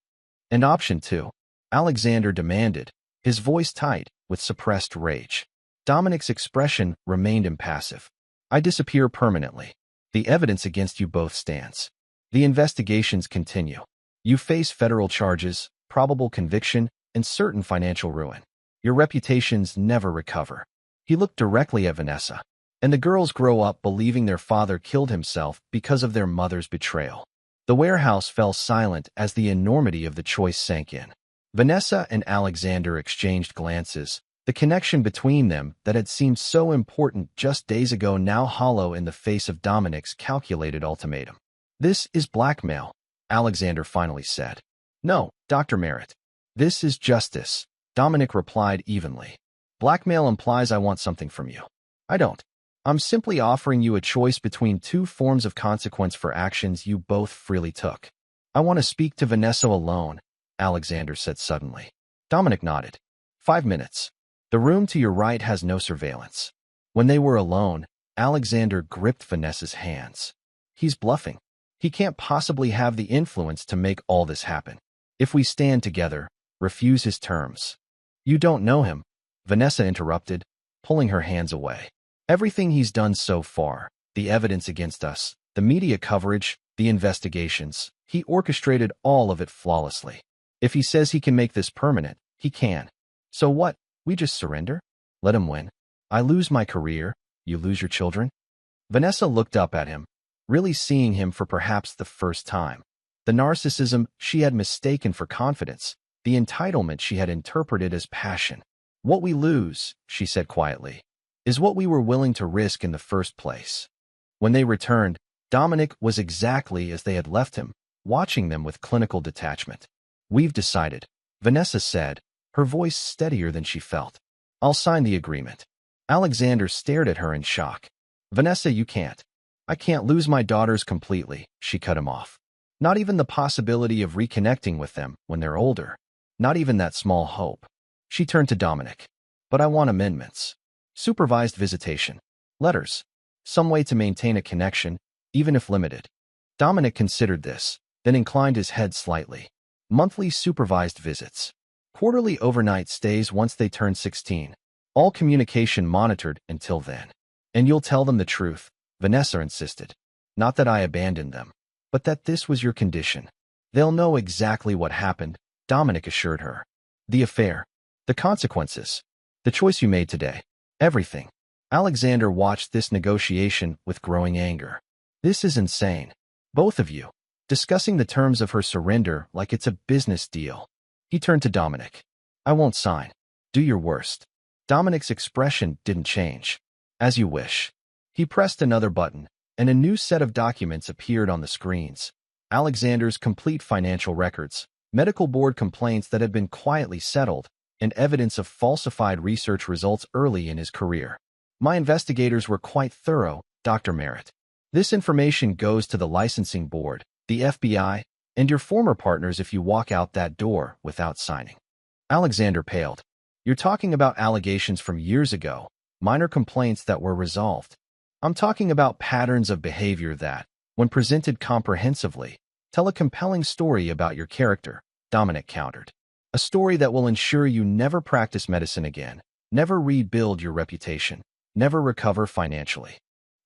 And option 2, Alexander demanded, his voice tight with suppressed rage. Dominic's expression remained impassive. I disappear permanently. The evidence against you both stands. The investigations continue. You face federal charges, probable conviction, and certain financial ruin. Your reputations never recover. He looked directly at Vanessa. And the girls grow up believing their father killed himself because of their mother's betrayal. The warehouse fell silent as the enormity of the choice sank in. Vanessa and Alexander exchanged glances, the connection between them that had seemed so important just days ago now hollow in the face of Dominic's calculated ultimatum. This is blackmail, Alexander finally said. No, Dr. Merritt. This is justice, Dominic replied evenly. Blackmail implies I want something from you. I don't. I'm simply offering you a choice between two forms of consequence for actions you both freely took. I want to speak to Vanessa alone, Alexander said suddenly. Dominic nodded. 5 minutes. The room to your right has no surveillance. When they were alone, Alexander gripped Vanessa's hands. He's bluffing. He can't possibly have the influence to make all this happen. If we stand together, refuse his terms. You don't know him, Vanessa interrupted, pulling her hands away. Everything he's done so far, the evidence against us, the media coverage, the investigations, he orchestrated all of it flawlessly. If he says he can make this permanent, he can. So what? We just surrender? Let him win. I lose my career, you lose your children? Vanessa looked up at him, really seeing him for perhaps the first time. The narcissism she had mistaken for confidence, the entitlement she had interpreted as passion. What we lose, she said quietly, is what we were willing to risk in the first place. When they returned, Dominic was exactly as they had left him, watching them with clinical detachment. We've decided, Vanessa said, her voice steadier than she felt. I'll sign the agreement. Alexander stared at her in shock. Vanessa, you can't. I can't lose my daughters completely, she cut him off. Not even the possibility of reconnecting with them when they're older. Not even that small hope. She turned to Dominic. But I want amendments. Supervised visitation. Letters. Some way to maintain a connection, even if limited. Dominic considered this, then inclined his head slightly. Monthly supervised visits. Quarterly overnight stays once they turn 16. All communication monitored until then. And you'll tell them the truth, Vanessa insisted. Not that I abandoned them, but that this was your condition. They'll know exactly what happened, Dominic assured her. The affair. The consequences. The choice you made today. Everything. Alexander watched this negotiation with growing anger. This is insane. Both of you. Discussing the terms of her surrender like it's a business deal. He turned to Dominic. I won't sign. Do your worst. Dominic's expression didn't change. As you wish. He pressed another button, and a new set of documents appeared on the screens. Alexander's complete financial records, medical board complaints that had been quietly settled, and evidence of falsified research results early in his career. My investigators were quite thorough, Dr. Merritt. This information goes to the licensing board, the FBI, and your former partners if you walk out that door without signing. Alexander paled. You're talking about allegations from years ago, minor complaints that were resolved. I'm talking about patterns of behavior that, when presented comprehensively, tell a compelling story about your character, Dominic countered. A story that will ensure you never practice medicine again, never rebuild your reputation, never recover financially.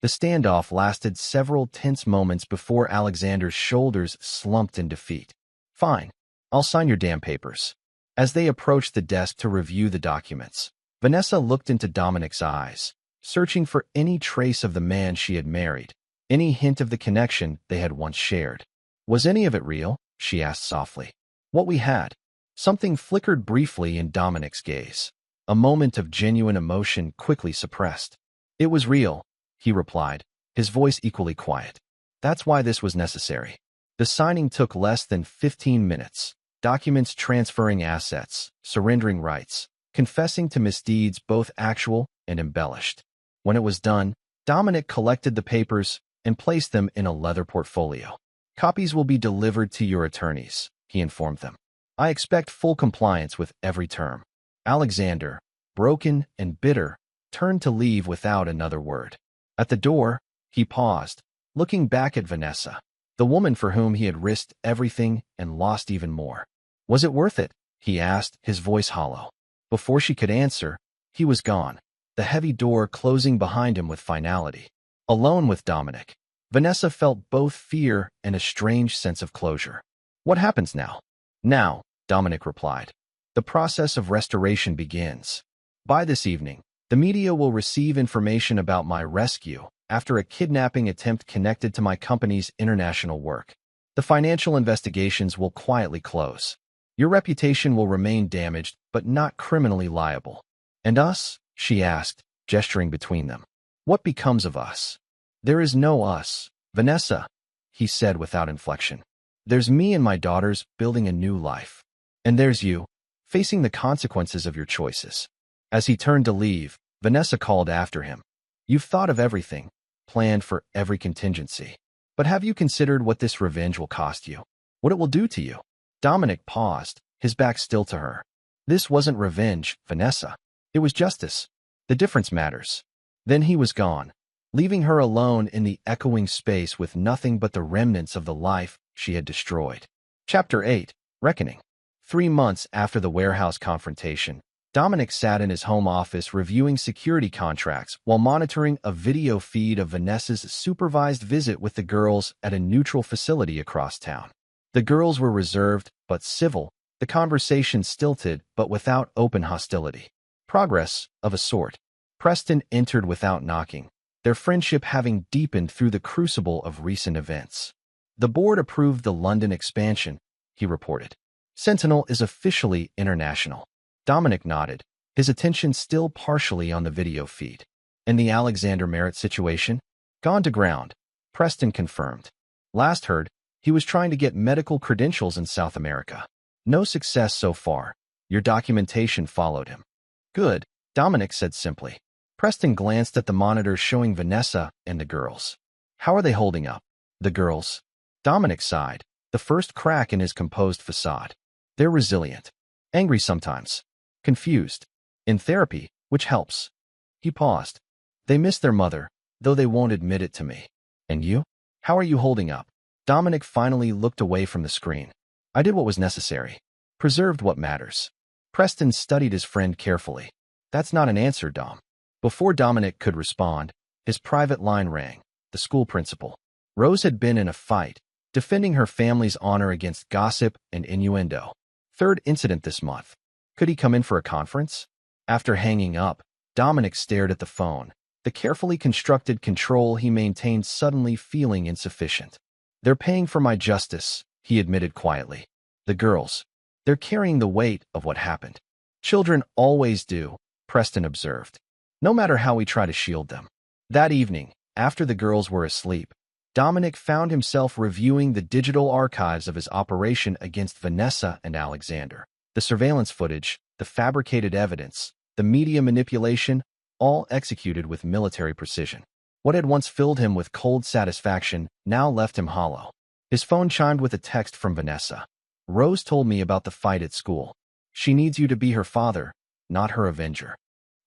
The standoff lasted several tense moments before Alexander's shoulders slumped in defeat. Fine. I'll sign your damn papers. As they approached the desk to review the documents, Vanessa looked into Dominic's eyes, searching for any trace of the man she had married, any hint of the connection they had once shared. Was any of it real? She asked softly. What we had. Something flickered briefly in Dominic's gaze. A moment of genuine emotion quickly suppressed. It was real, he replied, his voice equally quiet. That's why this was necessary. The signing took less than 15 minutes. Documents transferring assets, surrendering rights, confessing to misdeeds both actual and embellished. When it was done, Dominic collected the papers and placed them in a leather portfolio. Copies will be delivered to your attorneys, he informed them. I expect full compliance with every term. Alexander, broken and bitter, turned to leave without another word. At the door, he paused, looking back at Vanessa, the woman for whom he had risked everything and lost even more. Was it worth it? He asked, his voice hollow. Before she could answer, he was gone, the heavy door closing behind him with finality. Alone with Dominic, Vanessa felt both fear and a strange sense of closure. What happens now? Now, Dominic replied. The process of restoration begins. By this evening, the media will receive information about my rescue after a kidnapping attempt connected to my company's international work. The financial investigations will quietly close. Your reputation will remain damaged, but not criminally liable. And us? She asked, gesturing between them. What becomes of us? There is no us, Vanessa, he said without inflection. There's me and my daughters building a new life. And there's you, facing the consequences of your choices. As he turned to leave, Vanessa called after him. You've thought of everything, planned for every contingency. But have you considered what this revenge will cost you? What it will do to you? Dominic paused, his back still to her. This wasn't revenge, Vanessa. It was justice. The difference matters. Then he was gone, leaving her alone in the echoing space with nothing but the remnants of the life she had destroyed. Chapter 8. Reckoning. 3 months after the warehouse confrontation, Dominic sat in his home office reviewing security contracts while monitoring a video feed of Vanessa's supervised visit with the girls at a neutral facility across town. The girls were reserved but civil, the conversation stilted but without open hostility. Progress, of a sort. Preston entered without knocking, their friendship having deepened through the crucible of recent events. The board approved the London expansion, he reported. Sentinel is officially international. Dominic nodded, his attention still partially on the video feed. And the Alexander Merritt situation? Gone to ground, Preston confirmed. Last heard, he was trying to get medical credentials in South America. No success so far. Your documentation followed him. Good, Dominic said simply. Preston glanced at the monitor showing Vanessa and the girls. How are they holding up? The girls? Dominic sighed, the first crack in his composed facade. They're resilient. Angry sometimes. Confused. In therapy, which helps. He paused. They miss their mother, though they won't admit it to me. And you? How are you holding up? Dominic finally looked away from the screen. I did what was necessary. Preserved what matters. Preston studied his friend carefully. That's not an answer, Dom. Before Dominic could respond, his private line rang. The school principal. Rose had been in a fight, defending her family's honor against gossip and innuendo. Third incident this month. Could he come in for a conference? After hanging up, Dominic stared at the phone, the carefully constructed control he maintained suddenly feeling insufficient. They're paying for my justice, he admitted quietly. The girls. They're carrying the weight of what happened. Children always do, Preston observed. No matter how we try to shield them. That evening, after the girls were asleep, Dominic found himself reviewing the digital archives of his operation against Vanessa and Alexander. The surveillance footage, the fabricated evidence, the media manipulation, all executed with military precision. What had once filled him with cold satisfaction now left him hollow. His phone chimed with a text from Vanessa. Rose told me about the fight at school. She needs you to be her father, not her avenger.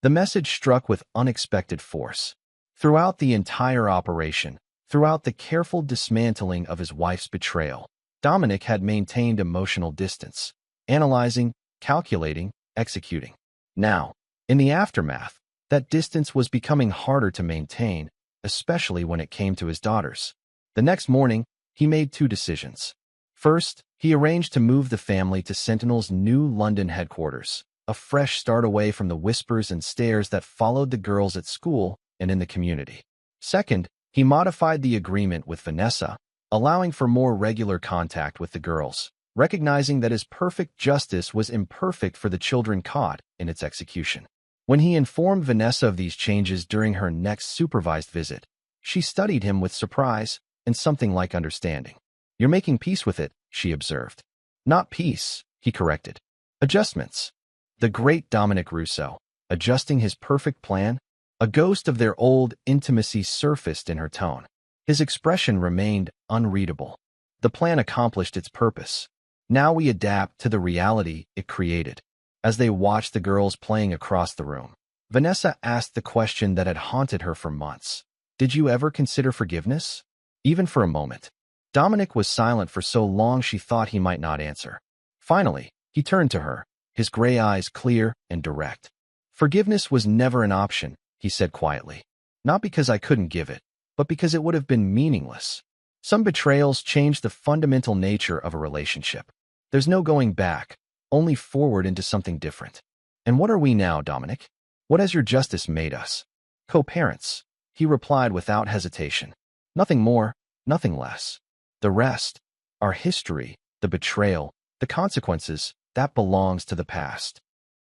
The message struck with unexpected force. Throughout the entire operation, throughout the careful dismantling of his wife's betrayal, Dominic had maintained emotional distance, analyzing, calculating, executing. Now, in the aftermath, that distance was becoming harder to maintain, especially when it came to his daughters. The next morning, he made two decisions. First, he arranged to move the family to Sentinel's new London headquarters, a fresh start away from the whispers and stares that followed the girls at school and in the community. Second, he modified the agreement with Vanessa, allowing for more regular contact with the girls, recognizing that his perfect justice was imperfect for the children caught in its execution. When he informed Vanessa of these changes during her next supervised visit, she studied him with surprise and something like understanding. You're making peace with it, she observed. Not peace, he corrected. Adjustments. The great Dominic Rousseau, adjusting his perfect plan. A ghost of their old intimacy surfaced in her tone. His expression remained unreadable. The plan accomplished its purpose. Now we adapt to the reality it created. As they watched the girls playing across the room, Vanessa asked the question that had haunted her for months. Did you ever consider forgiveness? Even for a moment. Dominic was silent for so long she thought he might not answer. Finally, he turned to her, his gray eyes clear and direct. Forgiveness was never an option, he said quietly. Not because I couldn't give it, but because it would have been meaningless. Some betrayals change the fundamental nature of a relationship. There's no going back, only forward into something different. And what are we now, Dominic? What has your justice made us? Co-parents, he replied without hesitation. Nothing more, nothing less. The rest, our history, the betrayal, the consequences, that belongs to the past.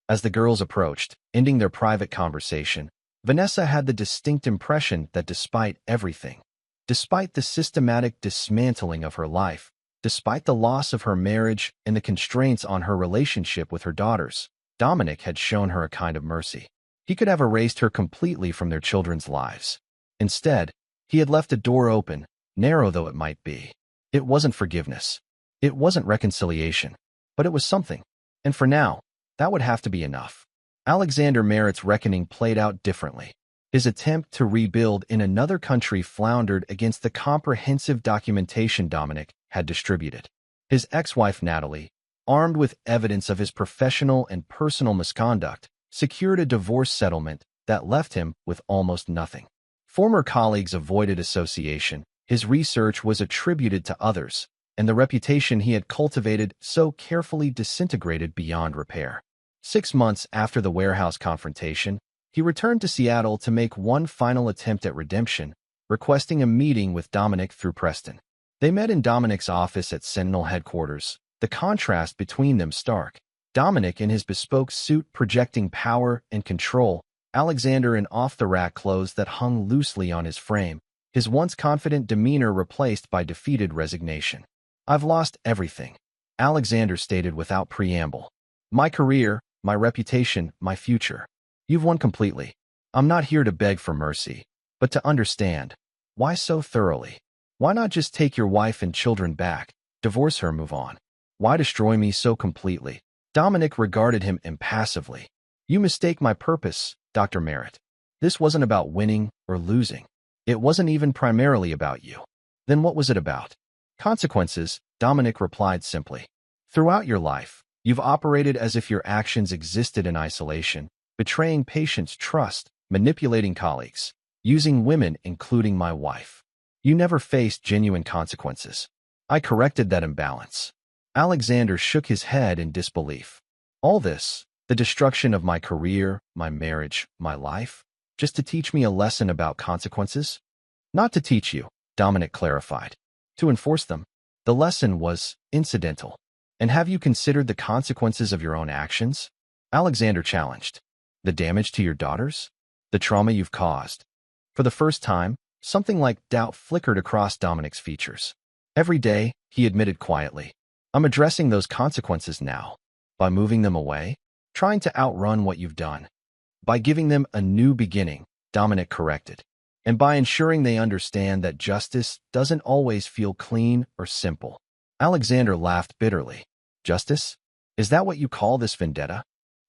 As the girls approached, ending their private conversation, Vanessa had the distinct impression that despite everything, despite the systematic dismantling of her life, despite the loss of her marriage and the constraints on her relationship with her daughters, Dominic had shown her a kind of mercy. He could have erased her completely from their children's lives. Instead, he had left a door open, narrow though it might be. It wasn't forgiveness. It wasn't reconciliation. But it was something. And for now, that would have to be enough. Alexander Merritt's reckoning played out differently. His attempt to rebuild in another country floundered against the comprehensive documentation Dominic had distributed. His ex-wife Natalie, armed with evidence of his professional and personal misconduct, secured a divorce settlement that left him with almost nothing. Former colleagues avoided association, his research was attributed to others, and the reputation he had cultivated so carefully disintegrated beyond repair. 6 months after the warehouse confrontation, he returned to Seattle to make one final attempt at redemption, requesting a meeting with Dominic through Preston. They met in Dominic's office at Sentinel headquarters, The contrast between them stark. Dominic in his bespoke suit projecting power and control, Alexander in off-the-rack clothes that hung loosely on his frame, his once confident demeanor replaced by defeated resignation. "I've lost everything," Alexander stated without preamble. "My career, my reputation, my future. You've won completely. I'm not here to beg for mercy, but to understand. Why so thoroughly? Why not just take your wife and children back, divorce her, move on? Why destroy me so completely?" Dominic regarded him impassively. "You mistake my purpose, Dr. Merritt. This wasn't about winning or losing. It wasn't even primarily about you." "Then what was it about?" "Consequences," Dominic replied simply. "Throughout your life, you've operated as if your actions existed in isolation, betraying patients' trust, manipulating colleagues, using women, including my wife. You never faced genuine consequences. I corrected that imbalance." Alexander shook his head in disbelief. "All this, the destruction of my career, my marriage, my life, just to teach me a lesson about consequences?" "Not to teach you," Dominic clarified. "To enforce them. The lesson was incidental." "And have you considered the consequences of your own actions?" Alexander challenged. "The damage to your daughters? The trauma you've caused?" For the first time, something like doubt flickered across Dominic's features. "Every day," he admitted quietly. "I'm addressing those consequences now. By moving them away, trying to outrun what you've done. By giving them a new beginning," Dominic corrected. "And by ensuring they understand that justice doesn't always feel clean or simple." Alexander laughed bitterly. "Justice? Is that what you call this vendetta?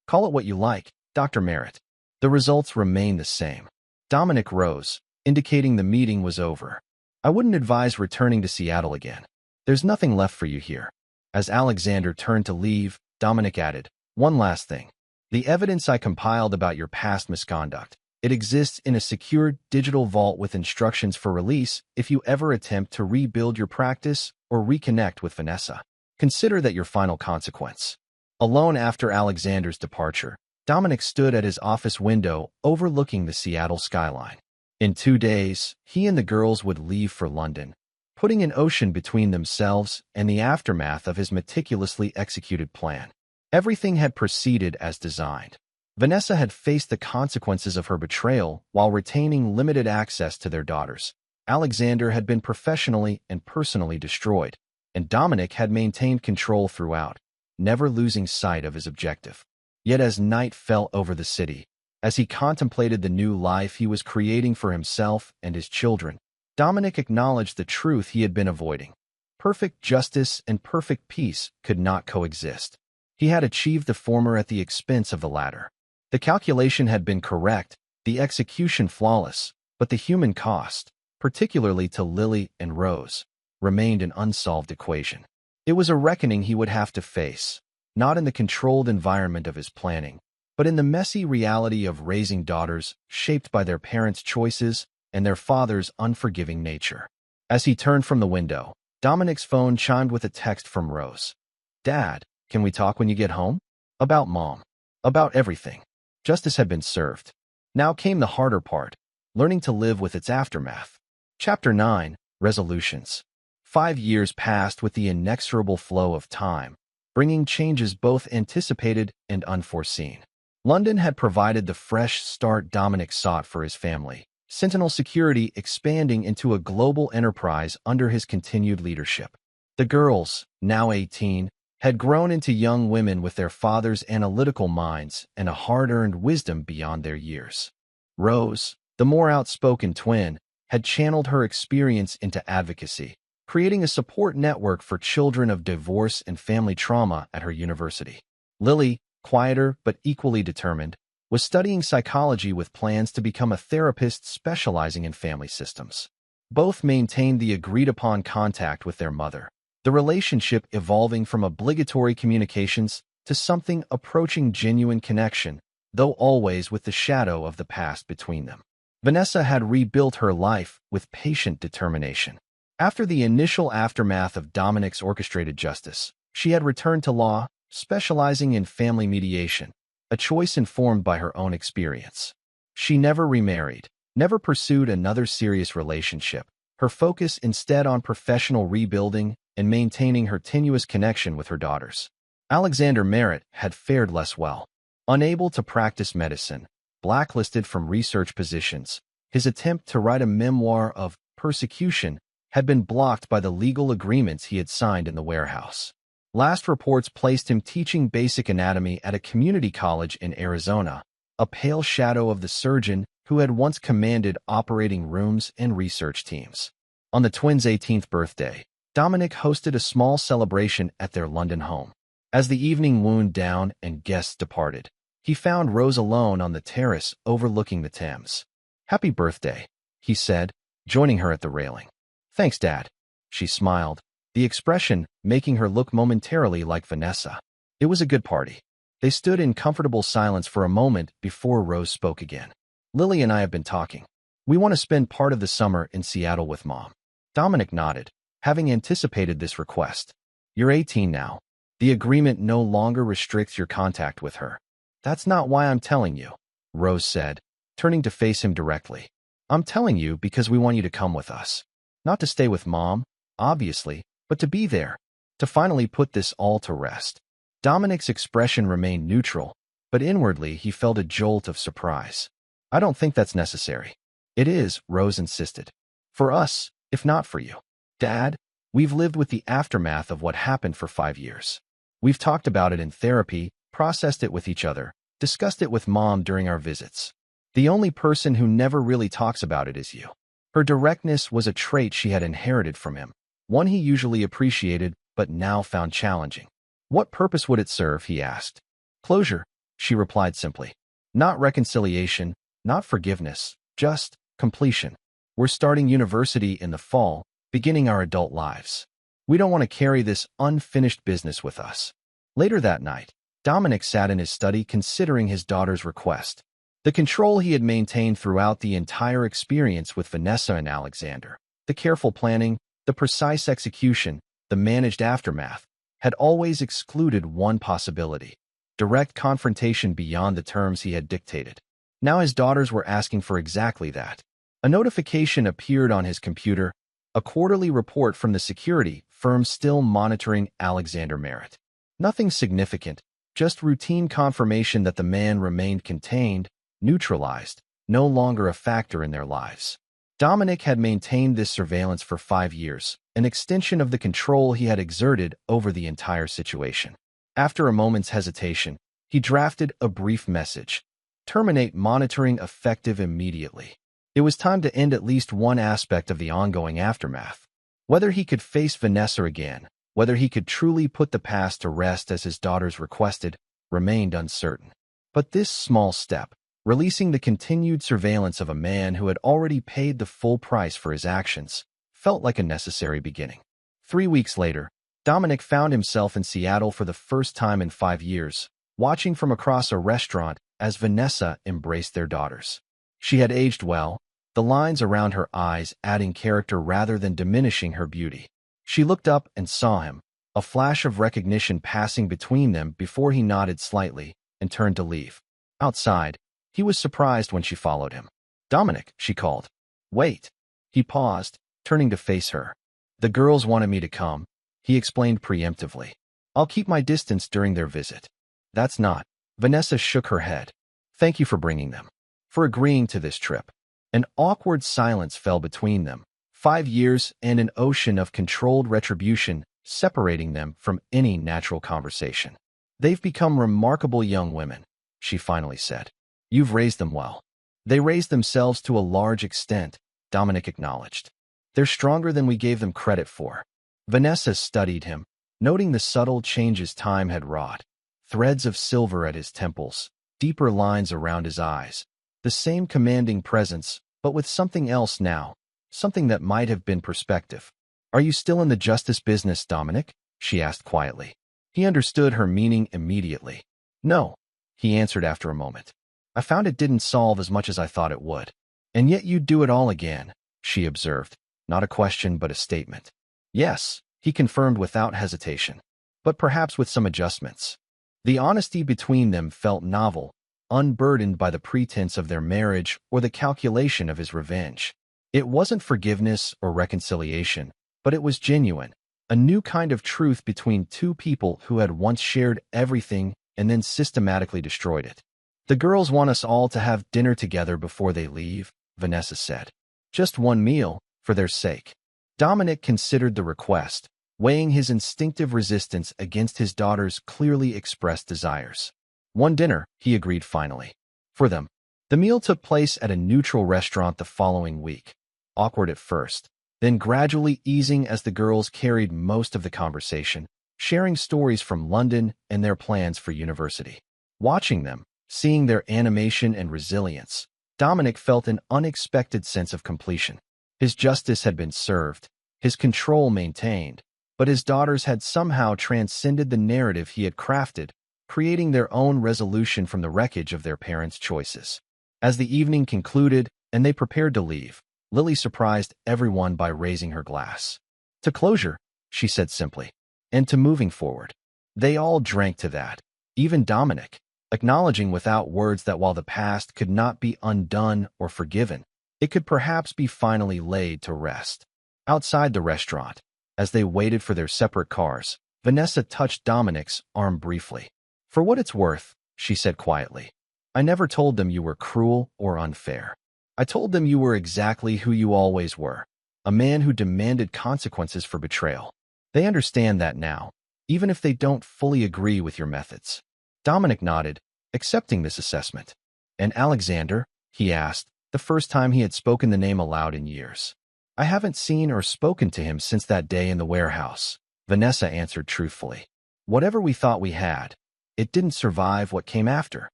Call it what you like, Dr. Merritt. The results remain the same." Dominic rose, indicating the meeting was over. "I wouldn't advise returning to Seattle again. There's nothing left for you here." As Alexander turned to leave, Dominic added, "One last thing. The evidence I compiled about your past misconduct, it exists in a secure digital vault with instructions for release if you ever attempt to rebuild your practice or reconnect with Vanessa. Consider that your final consequence." Alone after Alexander's departure, Dominic stood at his office window overlooking the Seattle skyline. In 2 days, he and the girls would leave for London, putting an ocean between themselves and the aftermath of his meticulously executed plan. Everything had proceeded as designed. Vanessa had faced the consequences of her betrayal while retaining limited access to their daughters. Alexander had been professionally and personally destroyed, and Dominic had maintained control throughout, never losing sight of his objective. Yet as night fell over the city, as he contemplated the new life he was creating for himself and his children, Dominic acknowledged the truth he had been avoiding. Perfect justice and perfect peace could not coexist. He had achieved the former at the expense of the latter. The calculation had been correct, the execution flawless, but the human cost, particularly to Lily and Rose, remained an unsolved equation. It was a reckoning he would have to face, not in the controlled environment of his planning, but in the messy reality of raising daughters shaped by their parents' choices and their father's unforgiving nature. As he turned from the window, Dominic's phone chimed with a text from Rose. "Dad, can we talk when you get home?" "About Mom. About everything." Justice had been served. Now came the harder part, learning to live with its aftermath. Chapter 9, Resolutions. 5 years passed with the inexorable flow of time, bringing changes both anticipated and unforeseen. London had provided the fresh start Dominic sought for his family, Sentinel Security expanding into a global enterprise under his continued leadership. The girls, now 18, had grown into young women with their father's analytical minds and a hard-earned wisdom beyond their years. Rose, the more outspoken twin, had channeled her experience into advocacy, creating a support network for children of divorce and family trauma at her university. Lily, quieter but equally determined, was studying psychology with plans to become a therapist specializing in family systems. Both maintained the agreed-upon contact with their mother, the relationship evolving from obligatory communications to something approaching genuine connection, though always with the shadow of the past between them. Vanessa had rebuilt her life with patient determination. After the initial aftermath of Dominic's orchestrated justice, she had returned to law, specializing in family mediation, a choice informed by her own experience. She never remarried, never pursued another serious relationship, her focus instead on professional rebuilding and maintaining her tenuous connection with her daughters. Alexander Merritt had fared less well. Unable to practice medicine, blacklisted from research positions, his attempt to write a memoir of persecution had been blocked by the legal agreements he had signed in the warehouse. Last reports placed him teaching basic anatomy at a community college in Arizona, a pale shadow of the surgeon who had once commanded operating rooms and research teams. On the twins' 18th birthday, Dominic hosted a small celebration at their London home. As the evening wound down and guests departed, he found Rose alone on the terrace overlooking the Thames. "Happy birthday," he said, joining her at the railing. "Thanks, Dad." She smiled, the expression making her look momentarily like Vanessa. It was a good party. They stood in comfortable silence for a moment before Rose spoke again. "Lily and I have been talking. We want to spend part of the summer in Seattle with Mom." Dominic nodded, having anticipated this request. "You're 18 now. The agreement no longer restricts your contact with her." "That's not why I'm telling you," Rose said, turning to face him directly. "I'm telling you because we want you to come with us. Not to stay with Mom, obviously, but to be there, to finally put this all to rest." Dominic's expression remained neutral, but inwardly he felt a jolt of surprise. "I don't think that's necessary." "It is," Rose insisted. "For us, if not for you. Dad, we've lived with the aftermath of what happened for 5 years. We've talked about it in therapy, processed it with each other, discussed it with Mom during our visits. The only person who never really talks about it is you." Her directness was a trait she had inherited from him, one he usually appreciated but now found challenging. "What purpose would it serve?" he asked. "Closure," she replied simply. "Not reconciliation, not forgiveness, just completion. We're starting university in the fall, beginning our adult lives. We don't want to carry this unfinished business with us." Later that night, Dominic sat in his study considering his daughter's request. The control he had maintained throughout the entire experience with Vanessa and Alexander, the careful planning, the precise execution, the managed aftermath, had always excluded one possibility: direct confrontation beyond the terms he had dictated. Now his daughters were asking for exactly that. A notification appeared on his computer, a quarterly report from the security firm still monitoring Alexander Merritt. Nothing significant, just routine confirmation that the man remained contained, neutralized, no longer a factor in their lives. Dominic had maintained this surveillance for 5 years, an extension of the control he had exerted over the entire situation. After a moment's hesitation, he drafted a brief message: "Terminate monitoring effective immediately." It was time to end at least one aspect of the ongoing aftermath. Whether he could face Vanessa again, whether he could truly put the past to rest as his daughters requested, remained uncertain. But this small step, releasing the continued surveillance of a man who had already paid the full price for his actions, felt like a necessary beginning. 3 weeks later, Dominic found himself in Seattle for the first time in 5 years, watching from across a restaurant as Vanessa embraced their daughters. She had aged well, the lines around her eyes adding character rather than diminishing her beauty. She looked up and saw him, a flash of recognition passing between them before he nodded slightly and turned to leave. Outside, he was surprised when she followed him. "Dominic," she called. "Wait." He paused, turning to face her. "The girls wanted me to come," he explained preemptively. "I'll keep my distance during their visit." "That's not." Vanessa shook her head. "Thank you for bringing them. For agreeing to this trip." An awkward silence fell between them, 5 years and an ocean of controlled retribution separating them from any natural conversation. "They've become remarkable young women," she finally said. "You've raised them well." "They raised themselves to a large extent," Dominic acknowledged. "They're stronger than we gave them credit for." Vanessa studied him, noting the subtle changes time had wrought. Threads of silver at his temples, deeper lines around his eyes, the same commanding presence, but with something else now, something that might have been perspective. "Are you still in the justice business, Dominic?" she asked quietly. He understood her meaning immediately. "No," he answered after a moment. "I found it didn't solve as much as I thought it would." "And yet you'd do it all again," she observed, not a question but a statement. "Yes," he confirmed without hesitation, "but perhaps with some adjustments." The honesty between them felt novel, unburdened by the pretense of their marriage or the calculation of his revenge. It wasn't forgiveness or reconciliation, but it was genuine, A new kind of truth between two people who had once shared everything and then systematically destroyed it. "The girls want us all to have dinner together before they leave," Vanessa said. "Just one meal, for their sake." Dominic considered the request, weighing his instinctive resistance against his daughter's clearly expressed desires. "One dinner," he agreed finally. "For them." The meal took place at a neutral restaurant the following week. Awkward at first, then gradually easing as the girls carried most of the conversation, sharing stories from London and their plans for university. Watching them, seeing their animation and resilience, Dominic felt an unexpected sense of completion. His justice had been served, his control maintained, but his daughters had somehow transcended the narrative he had crafted, creating their own resolution from the wreckage of their parents' choices. As the evening concluded and they prepared to leave, Lily surprised everyone by raising her glass. "To closure," she said simply, "and to moving forward." They all drank to that, even Dominic, acknowledging without words that while the past could not be undone or forgiven, it could perhaps be finally laid to rest. Outside the restaurant, as they waited for their separate cars, Vanessa touched Dominic's arm briefly. "For what it's worth," she said quietly, "I never told them you were cruel or unfair. I told them you were exactly who you always were, a man who demanded consequences for betrayal. They understand that now, even if they don't fully agree with your methods." Dominic nodded, accepting this assessment. "And Alexander?" he asked, the first time he had spoken the name aloud in years. "I haven't seen or spoken to him since that day in the warehouse," Vanessa answered truthfully. "Whatever we thought we had, it didn't survive what came after."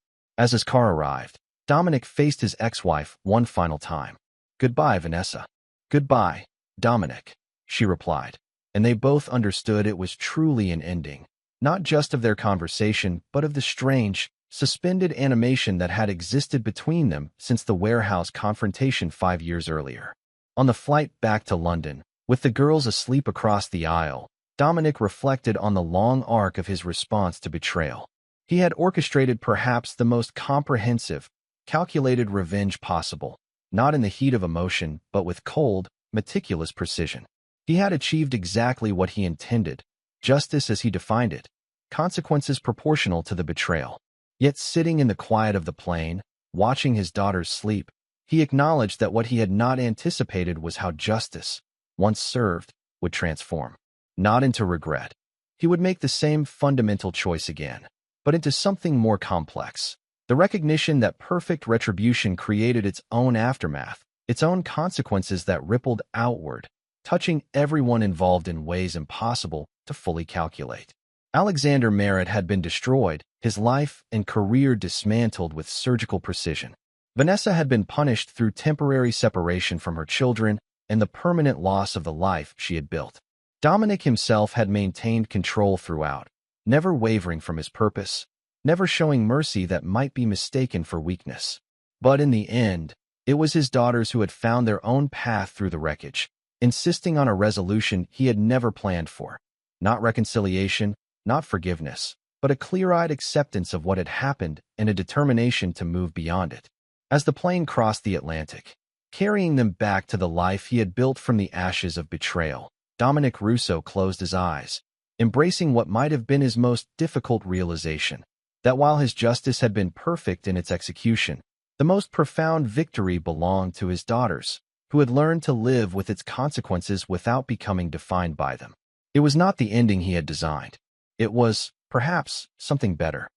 As his car arrived, Dominic faced his ex-wife one final time. "Goodbye, Vanessa." "Goodbye, Dominic," she replied, and they both understood it was truly an ending, not just of their conversation, but of the strange, suspended animation that had existed between them since the warehouse confrontation 5 years earlier. On the flight back to London, with the girls asleep across the aisle, Dominic reflected on the long arc of his response to betrayal. He had orchestrated perhaps the most comprehensive, calculated revenge possible, not in the heat of emotion, but with cold, meticulous precision. He had achieved exactly what he intended, justice as he defined it, consequences proportional to the betrayal. Yet sitting in the quiet of the plane, watching his daughters sleep, he acknowledged that what he had not anticipated was how justice, once served, would transform. Not into regret. He would make the same fundamental choice again, but into something more complex. The recognition that perfect retribution created its own aftermath, its own consequences that rippled outward, touching everyone involved in ways impossible to fully calculate. Alexander Merritt had been destroyed, his life and career dismantled with surgical precision. Vanessa had been punished through temporary separation from her children and the permanent loss of the life she had built. Dominic himself had maintained control throughout, never wavering from his purpose, never showing mercy that might be mistaken for weakness. But in the end, it was his daughters who had found their own path through the wreckage, insisting on a resolution he had never planned for. Not reconciliation, not forgiveness, but a clear-eyed acceptance of what had happened and a determination to move beyond it. As the plane crossed the Atlantic, carrying them back to the life he had built from the ashes of betrayal, Dominic Russo closed his eyes, embracing what might have been his most difficult realization, that while his justice had been perfect in its execution, the most profound victory belonged to his daughters, who had learned to live with its consequences without becoming defined by them. It was not the ending he had designed. It was, perhaps, something better.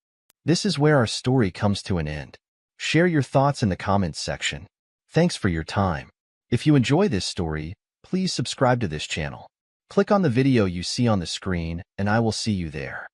This is where our story comes to an end. Share your thoughts in the comments section. Thanks for your time. If you enjoy this story, please subscribe to this channel. Click on the video you see on the screen, and I will see you there.